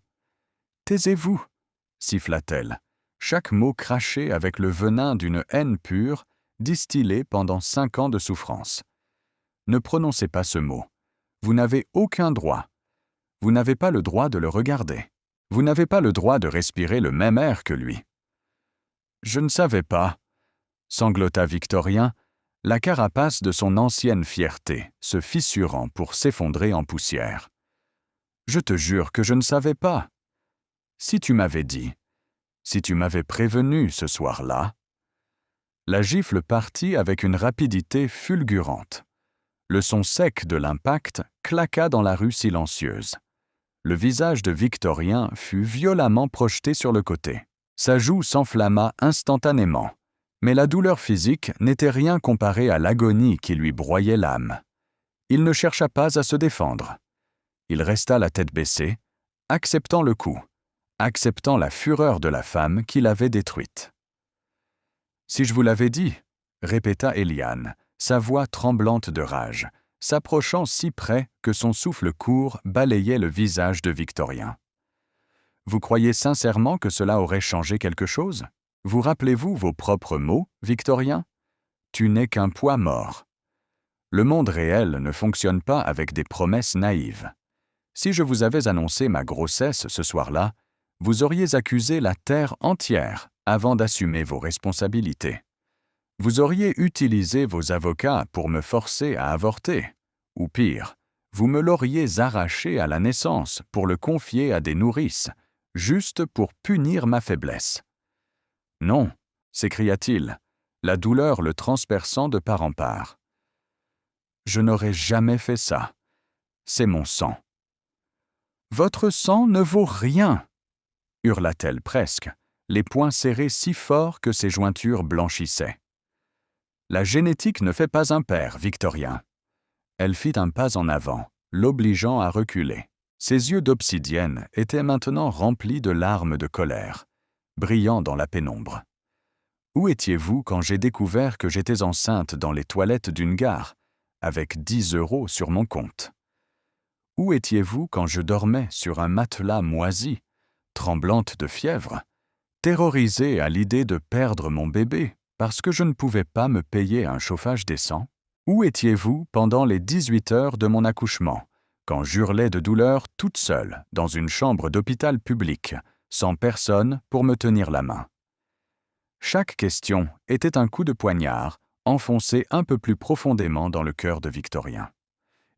« Taisez-vous » siffla-t-elle, chaque mot craché avec le venin d'une haine pure, distillée pendant 5 ans de souffrance. « Ne prononcez pas ce mot. Vous n'avez aucun droit. Vous n'avez pas le droit de le regarder. Vous n'avez pas le droit de respirer le même air que lui. »« Je ne savais pas, » sanglota Victorien, la carapace de son ancienne fierté se fissurant pour s'effondrer en poussière. « Je te jure que je ne savais pas. Si tu m'avais dit, si tu m'avais prévenu ce soir-là... » La gifle partit avec une rapidité fulgurante. Le son sec de l'impact claqua dans la rue silencieuse. Le visage de Victorien fut violemment projeté sur le côté. Sa joue s'enflamma instantanément, mais la douleur physique n'était rien comparée à l'agonie qui lui broyait l'âme. Il ne chercha pas à se défendre. Il resta la tête baissée, acceptant le coup, acceptant la fureur de la femme qui l'avait détruite. « Si je vous l'avais dit, » répéta Eliane, sa voix tremblante de rage, s'approchant si près que son souffle court balayait le visage de Victorien. « Vous croyez sincèrement que cela aurait changé quelque chose? Vous rappelez-vous vos propres mots, Victorien? Tu n'es qu'un poids mort. Le monde réel ne fonctionne pas avec des promesses naïves. Si je vous avais annoncé ma grossesse ce soir-là, vous auriez accusé la terre entière avant d'assumer vos responsabilités. Vous auriez utilisé vos avocats pour me forcer à avorter. Ou pire, vous me l'auriez arraché à la naissance pour le confier à des nourrices, juste pour punir ma faiblesse. »« Non, » s'écria-t-il, la douleur le transperçant de part en part. « Je n'aurais jamais fait ça. C'est mon sang. »« Votre sang ne vaut rien !» hurla-t-elle presque, les poings serrés si fort que ses jointures blanchissaient. « La génétique ne fait pas un père, Victorien. » Elle fit un pas en avant, l'obligeant à reculer. Ses yeux d'obsidienne étaient maintenant remplis de larmes de colère, brillant dans la pénombre. « Où étiez-vous quand j'ai découvert que j'étais enceinte dans les toilettes d'une gare, avec 10 € sur mon compte? Où étiez-vous quand je dormais sur un matelas moisi, tremblante de fièvre, terrorisée à l'idée de perdre mon bébé parce que je ne pouvais pas me payer un chauffage décent? Où étiez-vous pendant les 18 heures de mon accouchement, quand j'hurlais de douleur toute seule dans une chambre d'hôpital public, sans personne pour me tenir la main? Chaque question était un coup de poignard enfoncé un peu plus profondément dans le cœur de Victorien.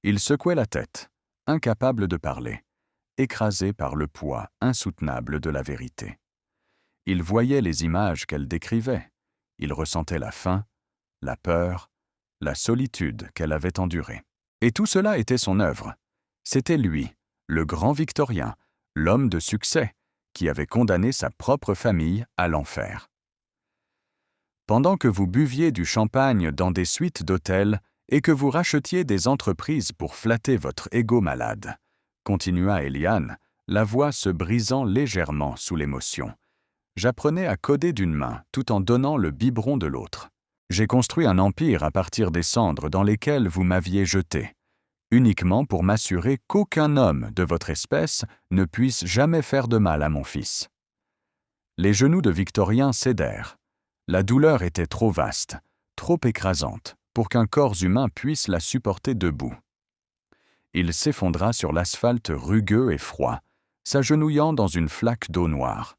Il secouait la tête, incapable de parler, écrasé par le poids insoutenable de la vérité. Il voyait les images qu'elle décrivait. Il ressentait la faim, la peur, la solitude qu'elle avait endurée. Et tout cela était son œuvre. C'était lui, le grand Victorien, l'homme de succès, qui avait condamné sa propre famille à l'enfer. Pendant que vous buviez du champagne dans des suites d'hôtels et que vous rachetiez des entreprises pour flatter votre ego malade, continua Eliane, la voix se brisant légèrement sous l'émotion. J'apprenais à coder d'une main tout en donnant le biberon de l'autre. J'ai construit un empire à partir des cendres dans lesquelles vous m'aviez jeté, uniquement pour m'assurer qu'aucun homme de votre espèce ne puisse jamais faire de mal à mon fils. Les genoux de Victorien cédèrent. La douleur était trop vaste, trop écrasante, pour qu'un corps humain puisse la supporter debout. Il s'effondra sur l'asphalte rugueux et froid, s'agenouillant dans une flaque d'eau noire.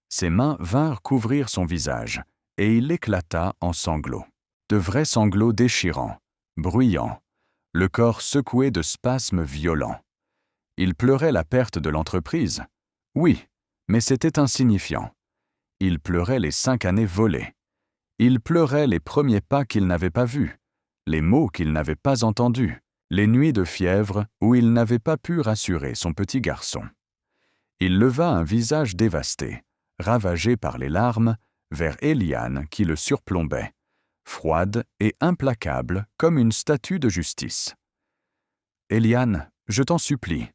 Ses mains vinrent couvrir son visage, et il éclata en sanglots. De vrais sanglots déchirants, bruyants, le corps secoué de spasmes violents. Il pleurait la perte de l'entreprise. Oui, mais c'était insignifiant. Il pleurait les 5 années volées. Il pleurait les premiers pas qu'il n'avait pas vus, les mots qu'il n'avait pas entendus, les nuits de fièvre où il n'avait pas pu rassurer son petit garçon. Il leva un visage dévasté, ravagé par les larmes, vers Eliane qui le surplombait, froide et implacable comme une statue de justice. « Eliane, je t'en supplie »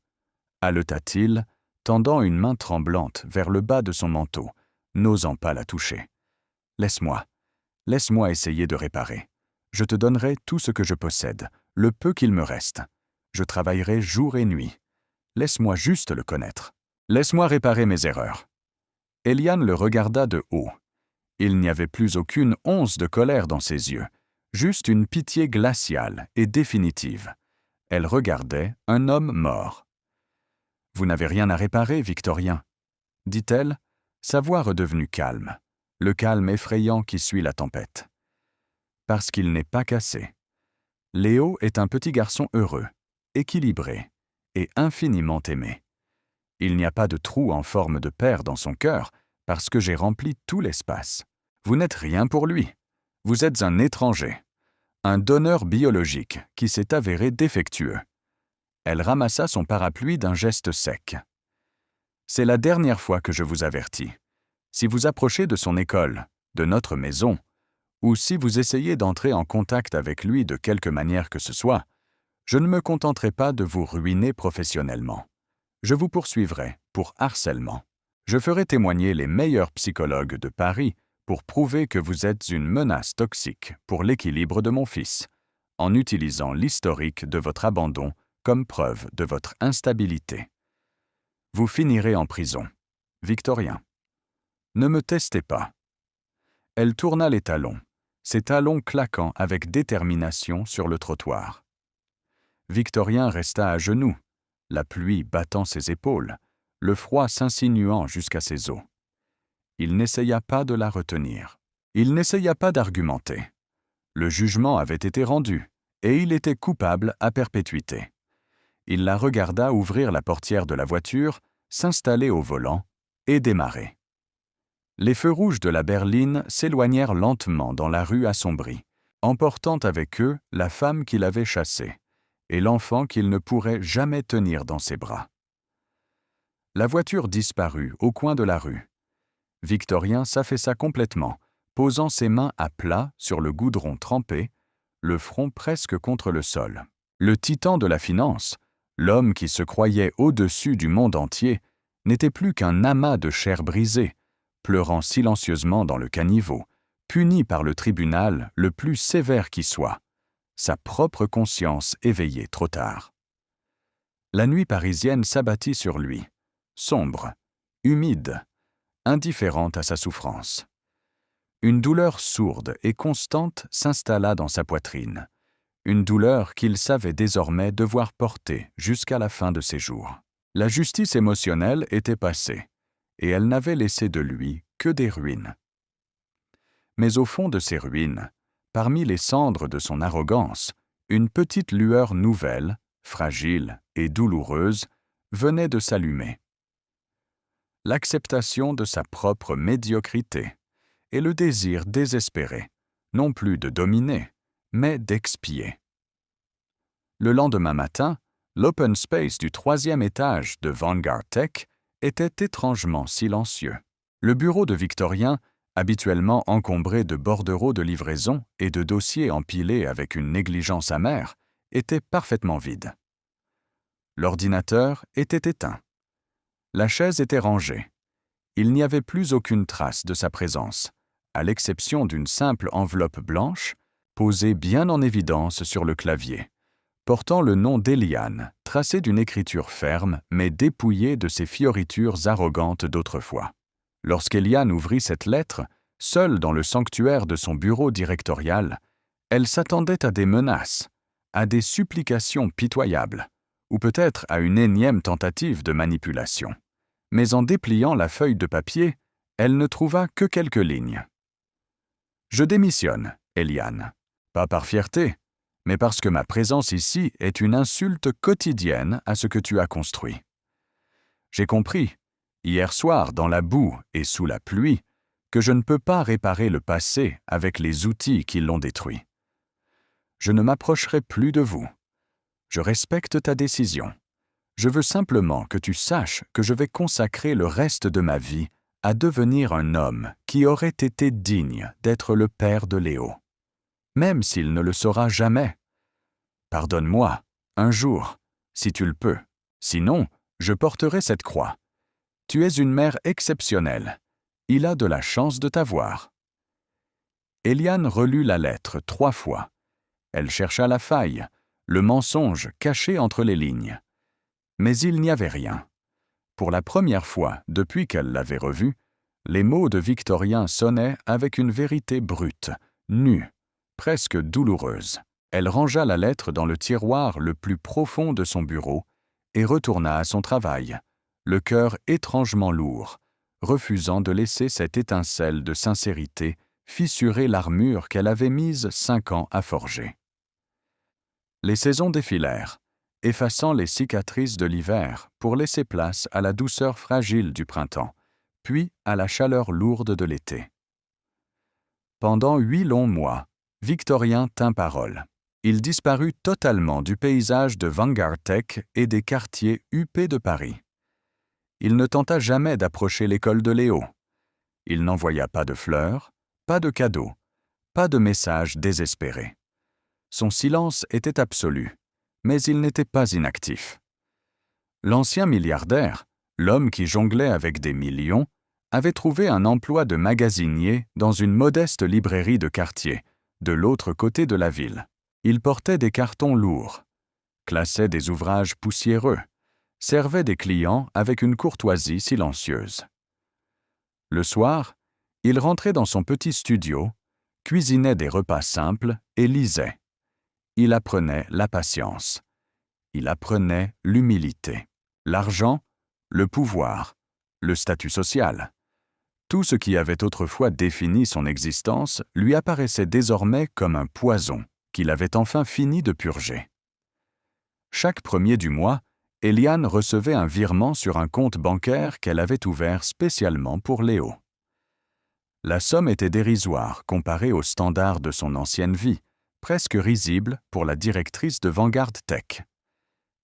haleta-t-il, tendant une main tremblante vers le bas de son manteau, n'osant pas la toucher. « Laisse-moi essayer de réparer. Je te donnerai tout ce que je possède, le peu qu'il me reste. Je travaillerai jour et nuit. Laisse-moi juste le connaître. Laisse-moi réparer mes erreurs. » Eliane le regarda de haut. Il n'y avait plus aucune once de colère dans ses yeux, juste une pitié glaciale et définitive. Elle regardait un homme mort. « Vous n'avez rien à réparer, Victorien, » dit-elle, sa voix redevenue calme, le calme effrayant qui suit la tempête. « Parce qu'il n'est pas cassé. Léo est un petit garçon heureux, équilibré et infiniment aimé. Il n'y a pas de trou en forme de père dans son cœur parce que j'ai rempli tout l'espace. Vous n'êtes rien pour lui. Vous êtes un étranger, un donneur biologique qui s'est avéré défectueux. » Elle ramassa son parapluie d'un geste sec. « C'est la dernière fois que je vous avertis. Si vous approchez de son école, de notre maison, ou si vous essayez d'entrer en contact avec lui de quelque manière que ce soit, je ne me contenterai pas de vous ruiner professionnellement. Je vous poursuivrai pour harcèlement. Je ferai témoigner les meilleurs psychologues de Paris pour prouver que vous êtes une menace toxique pour l'équilibre de mon fils, en utilisant l'historique de votre abandon comme preuve de votre instabilité. Vous finirez en prison. Victorien. Ne me testez pas. » Elle tourna les talons, ses talons claquant avec détermination sur le trottoir. Victorien resta à genoux, la pluie battant ses épaules, le froid s'insinuant jusqu'à ses os. Il n'essaya pas de la retenir. Il n'essaya pas d'argumenter. Le jugement avait été rendu, et il était coupable à perpétuité. Il la regarda ouvrir la portière de la voiture, s'installer au volant et démarrer. Les feux rouges de la berline s'éloignèrent lentement dans la rue assombrie, emportant avec eux la femme qu'il avait chassée et l'enfant qu'il ne pourrait jamais tenir dans ses bras. La voiture disparut au coin de la rue. Victorien s'affaissa complètement, posant ses mains à plat sur le goudron trempé, le front presque contre le sol. Le titan de la finance, l'homme qui se croyait au-dessus du monde entier, n'était plus qu'un amas de chair brisée, pleurant silencieusement dans le caniveau, puni par le tribunal le plus sévère qui soit, sa propre conscience éveillée trop tard. La nuit parisienne s'abattit sur lui, sombre, humide, indifférente à sa souffrance. Une douleur sourde et constante s'installa dans sa poitrine, une douleur qu'il savait désormais devoir porter jusqu'à la fin de ses jours. La justice émotionnelle était passée, et elle n'avait laissé de lui que des ruines. Mais au fond de ces ruines, parmi les cendres de son arrogance, une petite lueur nouvelle, fragile et douloureuse, venait de s'allumer. L'acceptation de sa propre médiocrité et le désir désespéré, non plus de dominer, mais d'expier. Le lendemain matin, l'open space du 3e étage de Vanguard Tech était étrangement silencieux. Le bureau de Victorien, habituellement encombré de bordereaux de livraison et de dossiers empilés avec une négligence amère, était parfaitement vide. L'ordinateur était éteint. La chaise était rangée. Il n'y avait plus aucune trace de sa présence, à l'exception d'une simple enveloppe blanche, posée bien en évidence sur le clavier, portant le nom d'Eliane, tracé d'une écriture ferme mais dépouillée de ses fioritures arrogantes d'autrefois. Lorsqu'Eliane ouvrit cette lettre, seule dans le sanctuaire de son bureau directorial, elle s'attendait à des menaces, à des supplications pitoyables, ou peut-être à une énième tentative de manipulation. Mais en dépliant la feuille de papier, elle ne trouva que quelques lignes. « Je démissionne, Eliane. Pas par fierté, mais parce que ma présence ici est une insulte quotidienne à ce que tu as construit. J'ai compris, hier soir dans la boue et sous la pluie, que je ne peux pas réparer le passé avec les outils qui l'ont détruit. Je ne m'approcherai plus de vous. Je respecte ta décision. Je veux simplement que tu saches que je vais consacrer le reste de ma vie à devenir un homme qui aurait été digne d'être le père de Léo. Même s'il ne le saura jamais. Pardonne-moi, un jour, si tu le peux. Sinon, je porterai cette croix. Tu es une mère exceptionnelle. Il a de la chance de t'avoir. » Eliane relut la lettre 3 fois. Elle chercha la faille, le mensonge caché entre les lignes. Mais il n'y avait rien. Pour la première fois depuis qu'elle l'avait revu, les mots de Victorien sonnaient avec une vérité brute, nue, presque douloureuse. Elle rangea la lettre dans le tiroir le plus profond de son bureau et retourna à son travail, le cœur étrangement lourd, refusant de laisser cette étincelle de sincérité fissurer l'armure qu'elle avait mise 5 ans à forger. Les saisons défilèrent, effaçant les cicatrices de l'hiver pour laisser place à la douceur fragile du printemps, puis à la chaleur lourde de l'été. Pendant 8 longs mois, Victorien tint parole. Il disparut totalement du paysage de Vanguard Tech et des quartiers huppés de Paris. Il ne tenta jamais d'approcher l'école de Léo. Il n'envoya pas de fleurs, pas de cadeaux, pas de messages désespérés. Son silence était absolu, mais il n'était pas inactif. L'ancien milliardaire, l'homme qui jonglait avec des millions, avait trouvé un emploi de magasinier dans une modeste librairie de quartier, de l'autre côté de la ville. Il portait des cartons lourds, classait des ouvrages poussiéreux, servait des clients avec une courtoisie silencieuse. Le soir, il rentrait dans son petit studio, cuisinait des repas simples et lisait. Il apprenait la patience. Il apprenait l'humilité, l'argent, le pouvoir, le statut social. Tout ce qui avait autrefois défini son existence lui apparaissait désormais comme un poison qu'il avait enfin fini de purger. Chaque 1er du mois, Eliane recevait un virement sur un compte bancaire qu'elle avait ouvert spécialement pour Léo. La somme était dérisoire comparée aux standards de son ancienne vie, presque risible pour la directrice de Vanguard Tech.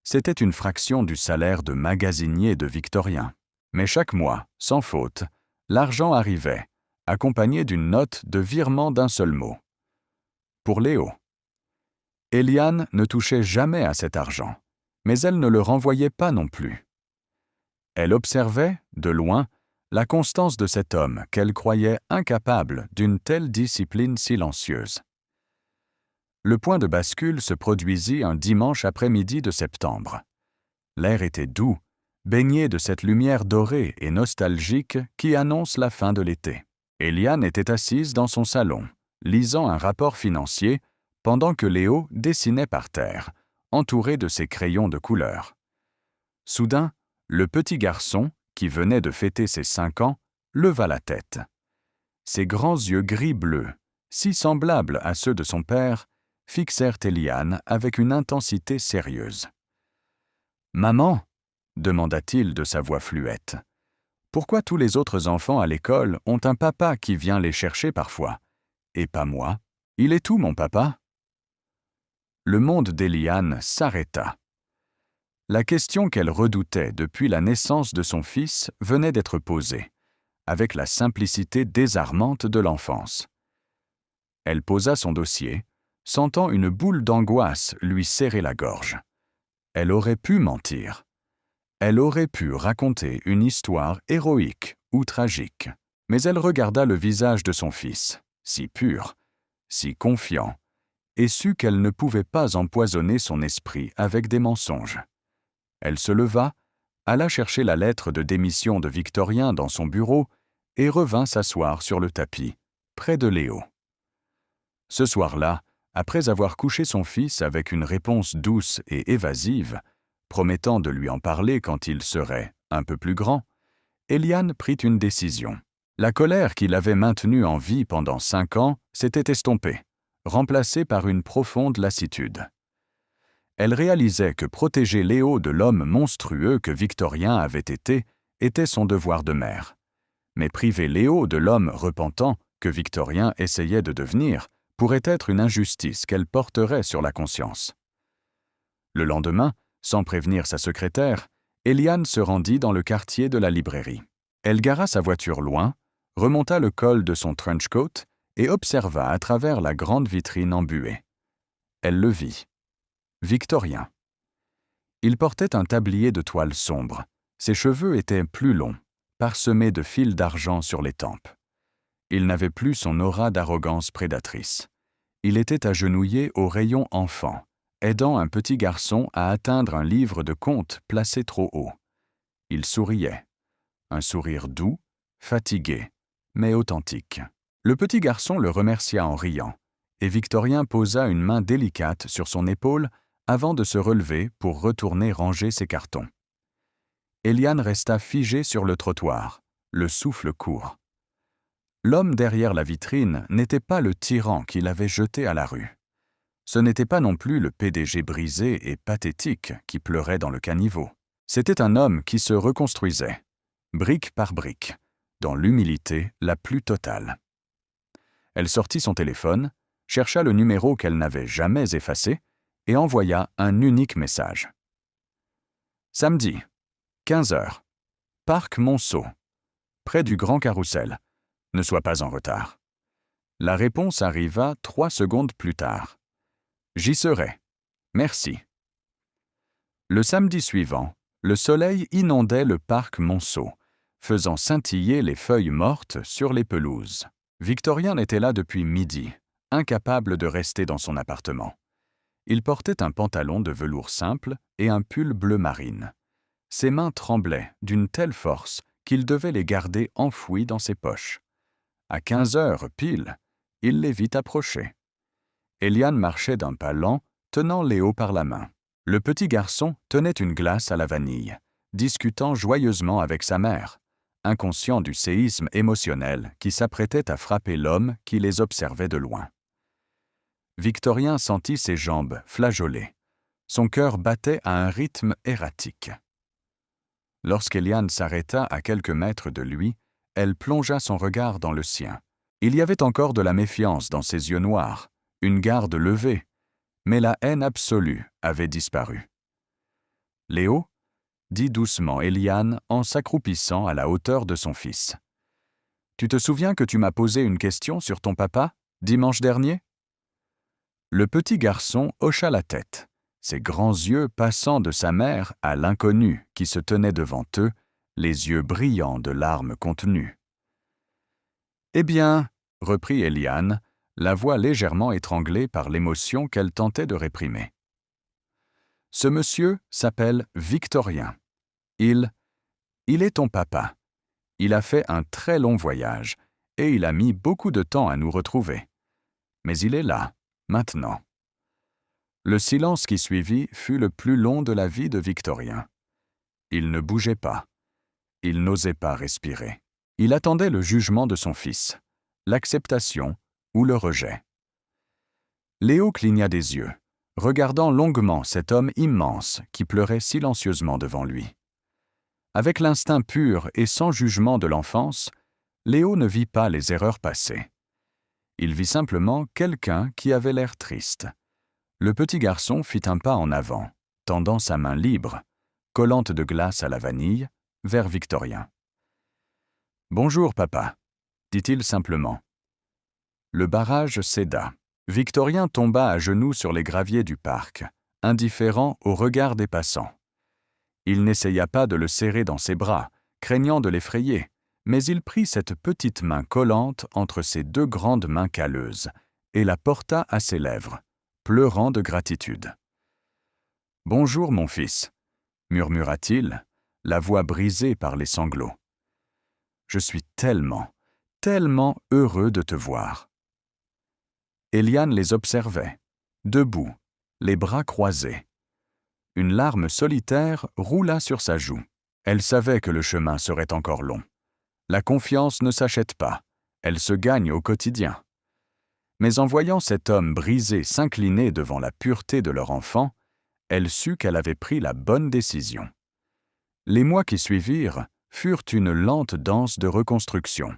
C'était une fraction du salaire de magasinier de Victorien. Mais chaque mois, sans faute, l'argent arrivait, accompagné d'une note de virement d'un seul mot. Pour Léo. Eliane ne touchait jamais à cet argent, mais elle ne le renvoyait pas non plus. Elle observait, de loin, la constance de cet homme qu'elle croyait incapable d'une telle discipline silencieuse. Le point de bascule se produisit un dimanche après-midi de septembre. L'air était doux, baigné de cette lumière dorée et nostalgique qui annonce la fin de l'été. Eliane était assise dans son salon, lisant un rapport financier, pendant que Léo dessinait par terre, entouré de ses crayons de couleur. Soudain, le petit garçon, qui venait de fêter ses 5 ans, leva la tête. Ses grands yeux gris-bleu, si semblables à ceux de son père, fixèrent Eliane avec une intensité sérieuse. « Maman » demanda-t-il de sa voix fluette. « Pourquoi tous les autres enfants à l'école ont un papa qui vient les chercher parfois? Et pas moi? Il est où, mon papa ?» Le monde d'Eliane s'arrêta. La question qu'elle redoutait depuis la naissance de son fils venait d'être posée, avec la simplicité désarmante de l'enfance. Elle posa son dossier, sentant une boule d'angoisse lui serrer la gorge. Elle aurait pu mentir. Elle aurait pu raconter une histoire héroïque ou tragique, mais elle regarda le visage de son fils, si pur, si confiant, et sut qu'elle ne pouvait pas empoisonner son esprit avec des mensonges. Elle se leva, alla chercher la lettre de démission de Victorien dans son bureau et revint s'asseoir sur le tapis, près de Léo. Ce soir-là, après avoir couché son fils avec une réponse douce et évasive, promettant de lui en parler quand il serait un peu plus grand, Eliane prit une décision. La colère qui l'avait maintenue en vie pendant 5 ans s'était estompée, remplacée par une profonde lassitude. Elle réalisait que protéger Léo de l'homme monstrueux que Victorien avait été était son devoir de mère. Mais priver Léo de l'homme repentant que Victorien essayait de devenir pourrait être une injustice qu'elle porterait sur la conscience. Le lendemain, sans prévenir sa secrétaire, Eliane se rendit dans le quartier de la librairie. Elle gara sa voiture loin, remonta le col de son trench coat et observa à travers la grande vitrine embuée. Elle le vit. Victorien. Il portait un tablier de toile sombre. Ses cheveux étaient plus longs, parsemés de fils d'argent sur les tempes. Il n'avait plus son aura d'arrogance prédatrice. Il était agenouillé au rayon enfant, aidant un petit garçon à atteindre un livre de contes placé trop haut. Il souriait. Un sourire doux, fatigué, mais authentique. Le petit garçon le remercia en riant, et Victorien posa une main délicate sur son épaule avant de se relever pour retourner ranger ses cartons. Eliane resta figée sur le trottoir, le souffle court. L'homme derrière la vitrine n'était pas le tyran qui l'avait jeté à la rue. Ce n'était pas non plus le PDG brisé et pathétique qui pleurait dans le caniveau. C'était un homme qui se reconstruisait, brique par brique, dans l'humilité la plus totale. Elle sortit son téléphone, chercha le numéro qu'elle n'avait jamais effacé et envoya un unique message. Samedi, 15h, Parc Monceau, près du Grand Carrousel. Ne sois pas en retard. La réponse arriva 3 secondes plus tard. J'y serai. Merci. Le samedi suivant, le soleil inondait le parc Monceau, faisant scintiller les feuilles mortes sur les pelouses. Victorien était là depuis midi, incapable de rester dans son appartement. Il portait un pantalon de velours simple et un pull bleu marine. Ses mains tremblaient d'une telle force qu'il devait les garder enfouies dans ses poches. À 15h pile, il les vit approcher. Eliane marchait d'un pas lent, tenant Léo par la main. Le petit garçon tenait une glace à la vanille, discutant joyeusement avec sa mère, inconscient du séisme émotionnel qui s'apprêtait à frapper l'homme qui les observait de loin. Victorien sentit ses jambes flageoler. Son cœur battait à un rythme erratique. Lorsqu'Eliane s'arrêta à quelques mètres de lui, elle plongea son regard dans le sien. Il y avait encore de la méfiance dans ses yeux noirs, une garde levée, mais la haine absolue avait disparu. « Léo » dit doucement Eliane en s'accroupissant à la hauteur de son fils. « Tu te souviens que tu m'as posé une question sur ton papa, dimanche dernier ?» Le petit garçon hocha la tête, ses grands yeux passant de sa mère à l'inconnu qui se tenait devant eux, les yeux brillants de larmes contenues. « Eh bien, » reprit Eliane, la voix légèrement étranglée par l'émotion qu'elle tentait de réprimer. Ce monsieur s'appelle Victorien. Il est ton papa. Il a fait un très long voyage, et il a mis beaucoup de temps à nous retrouver. Mais il est là, maintenant. » Le silence qui suivit fut le plus long de la vie de Victorien. Il ne bougeait pas. Il n'osait pas respirer. Il attendait le jugement de son fils, l'acceptation ou le rejet. Léo cligna des yeux, regardant longuement cet homme immense qui pleurait silencieusement devant lui. Avec l'instinct pur et sans jugement de l'enfance, Léo ne vit pas les erreurs passées. Il vit simplement quelqu'un qui avait l'air triste. Le petit garçon fit un pas en avant, tendant sa main libre, collante de glace à la vanille, vers Victorien. « Bonjour, papa », dit-il simplement. Le barrage céda. Victorien tomba à genoux sur les graviers du parc, indifférent au regard des passants. Il n'essaya pas de le serrer dans ses bras, craignant de l'effrayer, mais il prit cette petite main collante entre ses deux grandes mains calleuses et la porta à ses lèvres, pleurant de gratitude. « Bonjour, mon fils », murmura-t-il, la voix brisée par les sanglots. « Je suis tellement, tellement heureux de te voir. » Eliane les observait, debout, les bras croisés. Une larme solitaire roula sur sa joue. Elle savait que le chemin serait encore long. La confiance ne s'achète pas, elle se gagne au quotidien. Mais en voyant cet homme brisé s'incliner devant la pureté de leur enfant, elle sut qu'elle avait pris la bonne décision. Les mois qui suivirent furent une lente danse de reconstruction.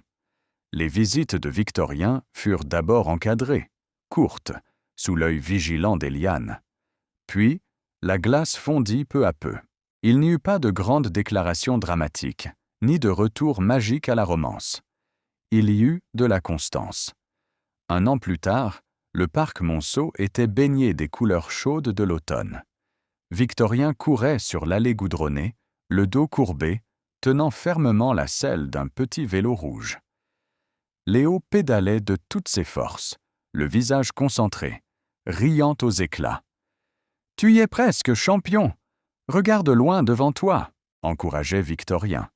Les visites de Victorien furent d'abord encadrées, courtes, sous l'œil vigilant d'Eliane. Puis, la glace fondit peu à peu. Il n'y eut pas de grandes déclarations dramatiques, ni de retour magique à la romance. Il y eut de la constance. Un an plus tard, le parc Monceau était baigné des couleurs chaudes de l'automne. Victorien courait sur l'allée goudronnée, le dos courbé, tenant fermement la selle d'un petit vélo rouge. Léo pédalait de toutes ses forces, le visage concentré, riant aux éclats. « Tu y es presque, champion! Regarde loin devant toi !» encourageait Victorien.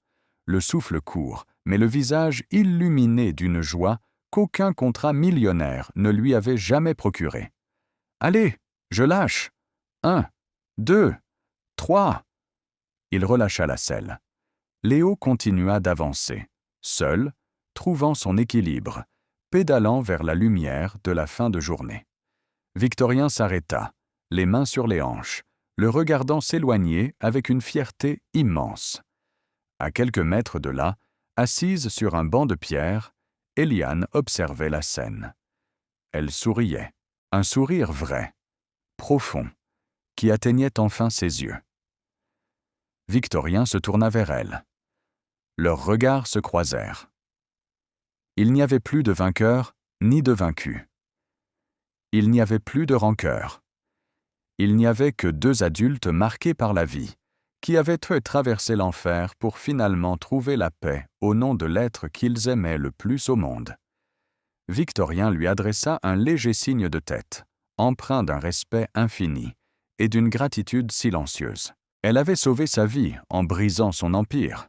Le souffle court, mais le visage illuminé d'une joie qu'aucun contrat millionnaire ne lui avait jamais procuré. « Allez, je lâche! 1, 2, 3 !» Il relâcha la selle. Léo continua d'avancer, seul, trouvant son équilibre, pédalant vers la lumière de la fin de journée. Victorien s'arrêta, les mains sur les hanches, le regardant s'éloigner avec une fierté immense. À quelques mètres de là, assise sur un banc de pierre, Eliane observait la scène. Elle souriait, un sourire vrai, profond, qui atteignait enfin ses yeux. Victorien se tourna vers elle. Leurs regards se croisèrent. Il n'y avait plus de vainqueur ni de vaincu. Il n'y avait plus de rancœur. Il n'y avait que deux adultes marqués par la vie, qui avaient traversé l'enfer pour finalement trouver la paix au nom de l'être qu'ils aimaient le plus au monde. Victorien lui adressa un léger signe de tête, empreint d'un respect infini et d'une gratitude silencieuse. Elle avait sauvé sa vie en brisant son empire.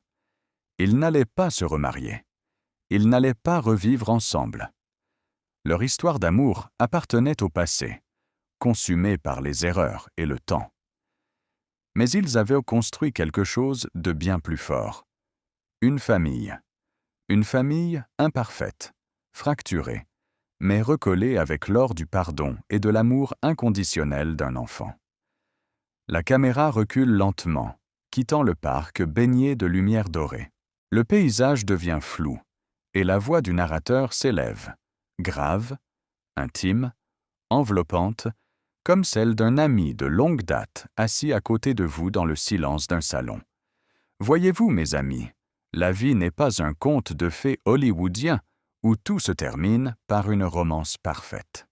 Ils n'allaient pas se remarier. Ils n'allaient pas revivre ensemble. Leur histoire d'amour appartenait au passé, consumée par les erreurs et le temps. Mais ils avaient construit quelque chose de bien plus fort. Une famille imparfaite, fracturée, mais recollée avec l'or du pardon et de l'amour inconditionnel d'un enfant. La caméra recule lentement, quittant le parc baigné de lumière dorée. Le paysage devient flou, et la voix du narrateur s'élève, grave, intime, enveloppante, comme celle d'un ami de longue date assis à côté de vous dans le silence d'un salon. Voyez-vous, mes amis, la vie n'est pas un conte de fées hollywoodien où tout se termine par une romance parfaite.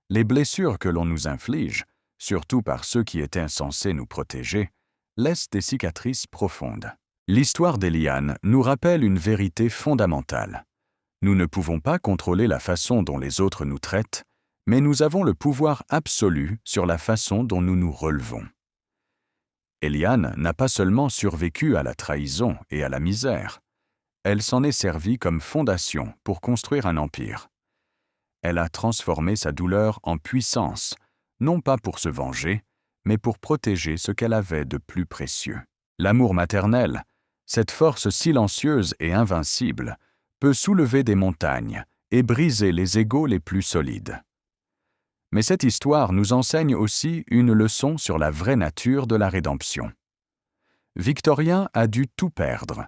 Les blessures que l'on nous inflige, surtout par ceux qui étaient censés nous protéger, laissent des cicatrices profondes. L'histoire d'Eliane nous rappelle une vérité fondamentale. Nous ne pouvons pas contrôler la façon dont les autres nous traitent, mais nous avons le pouvoir absolu sur la façon dont nous nous relevons. Éliane n'a pas seulement survécu à la trahison et à la misère, elle s'en est servie comme fondation pour construire un empire. Elle a transformé sa douleur en puissance, non pas pour se venger, mais pour protéger ce qu'elle avait de plus précieux. L'amour maternel, cette force silencieuse et invincible, peut soulever des montagnes et briser les égaux les plus solides. Mais cette histoire nous enseigne aussi une leçon sur la vraie nature de la rédemption. Victorien a dû tout perdre: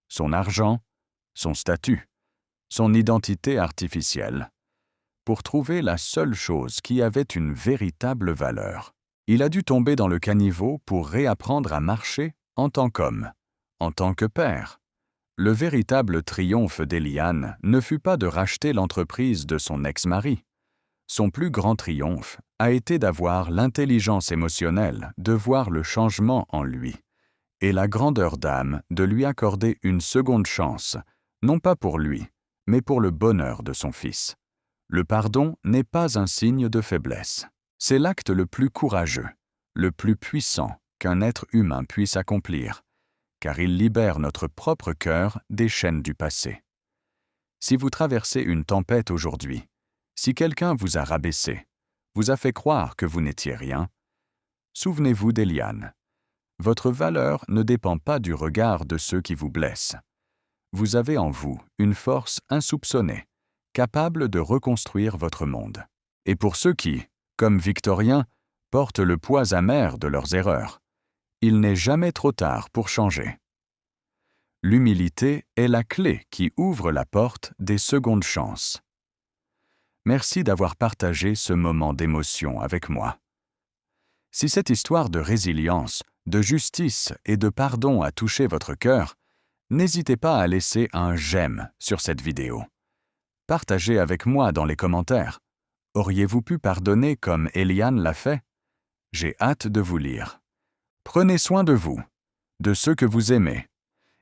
son argent, son statut, son identité artificielle, pour trouver la seule chose qui avait une véritable valeur. Il a dû tomber dans le caniveau pour réapprendre à marcher en tant qu'homme, en tant que père. Le véritable triomphe d'Éliane ne fut pas de racheter l'entreprise de son ex-mari. Son plus grand triomphe a été d'avoir l'intelligence émotionnelle de voir le changement en lui, et la grandeur d'âme de lui accorder une seconde chance, non pas pour lui, mais pour le bonheur de son fils. Le pardon n'est pas un signe de faiblesse. C'est l'acte le plus courageux, le plus puissant qu'un être humain puisse accomplir, car il libère notre propre cœur des chaînes du passé. Si vous traversez une tempête aujourd'hui, si quelqu'un vous a rabaissé, vous a fait croire que vous n'étiez rien, souvenez-vous d'Éliane. Votre valeur ne dépend pas du regard de ceux qui vous blessent. Vous avez en vous une force insoupçonnée, capable de reconstruire votre monde. Et pour ceux qui, comme Victorien, portent le poids amer de leurs erreurs, il n'est jamais trop tard pour changer. L'humilité est la clé qui ouvre la porte des secondes chances. Merci d'avoir partagé ce moment d'émotion avec moi. Si cette histoire de résilience, de justice et de pardon a touché votre cœur, n'hésitez pas à laisser un j'aime sur cette vidéo. Partagez avec moi dans les commentaires. Auriez-vous pu pardonner comme Éliane l'a fait? J'ai hâte de vous lire. Prenez soin de vous, de ceux que vous aimez,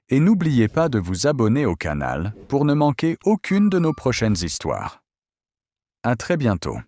et n'oubliez pas de vous abonner au canal pour ne manquer aucune de nos prochaines histoires. À très bientôt.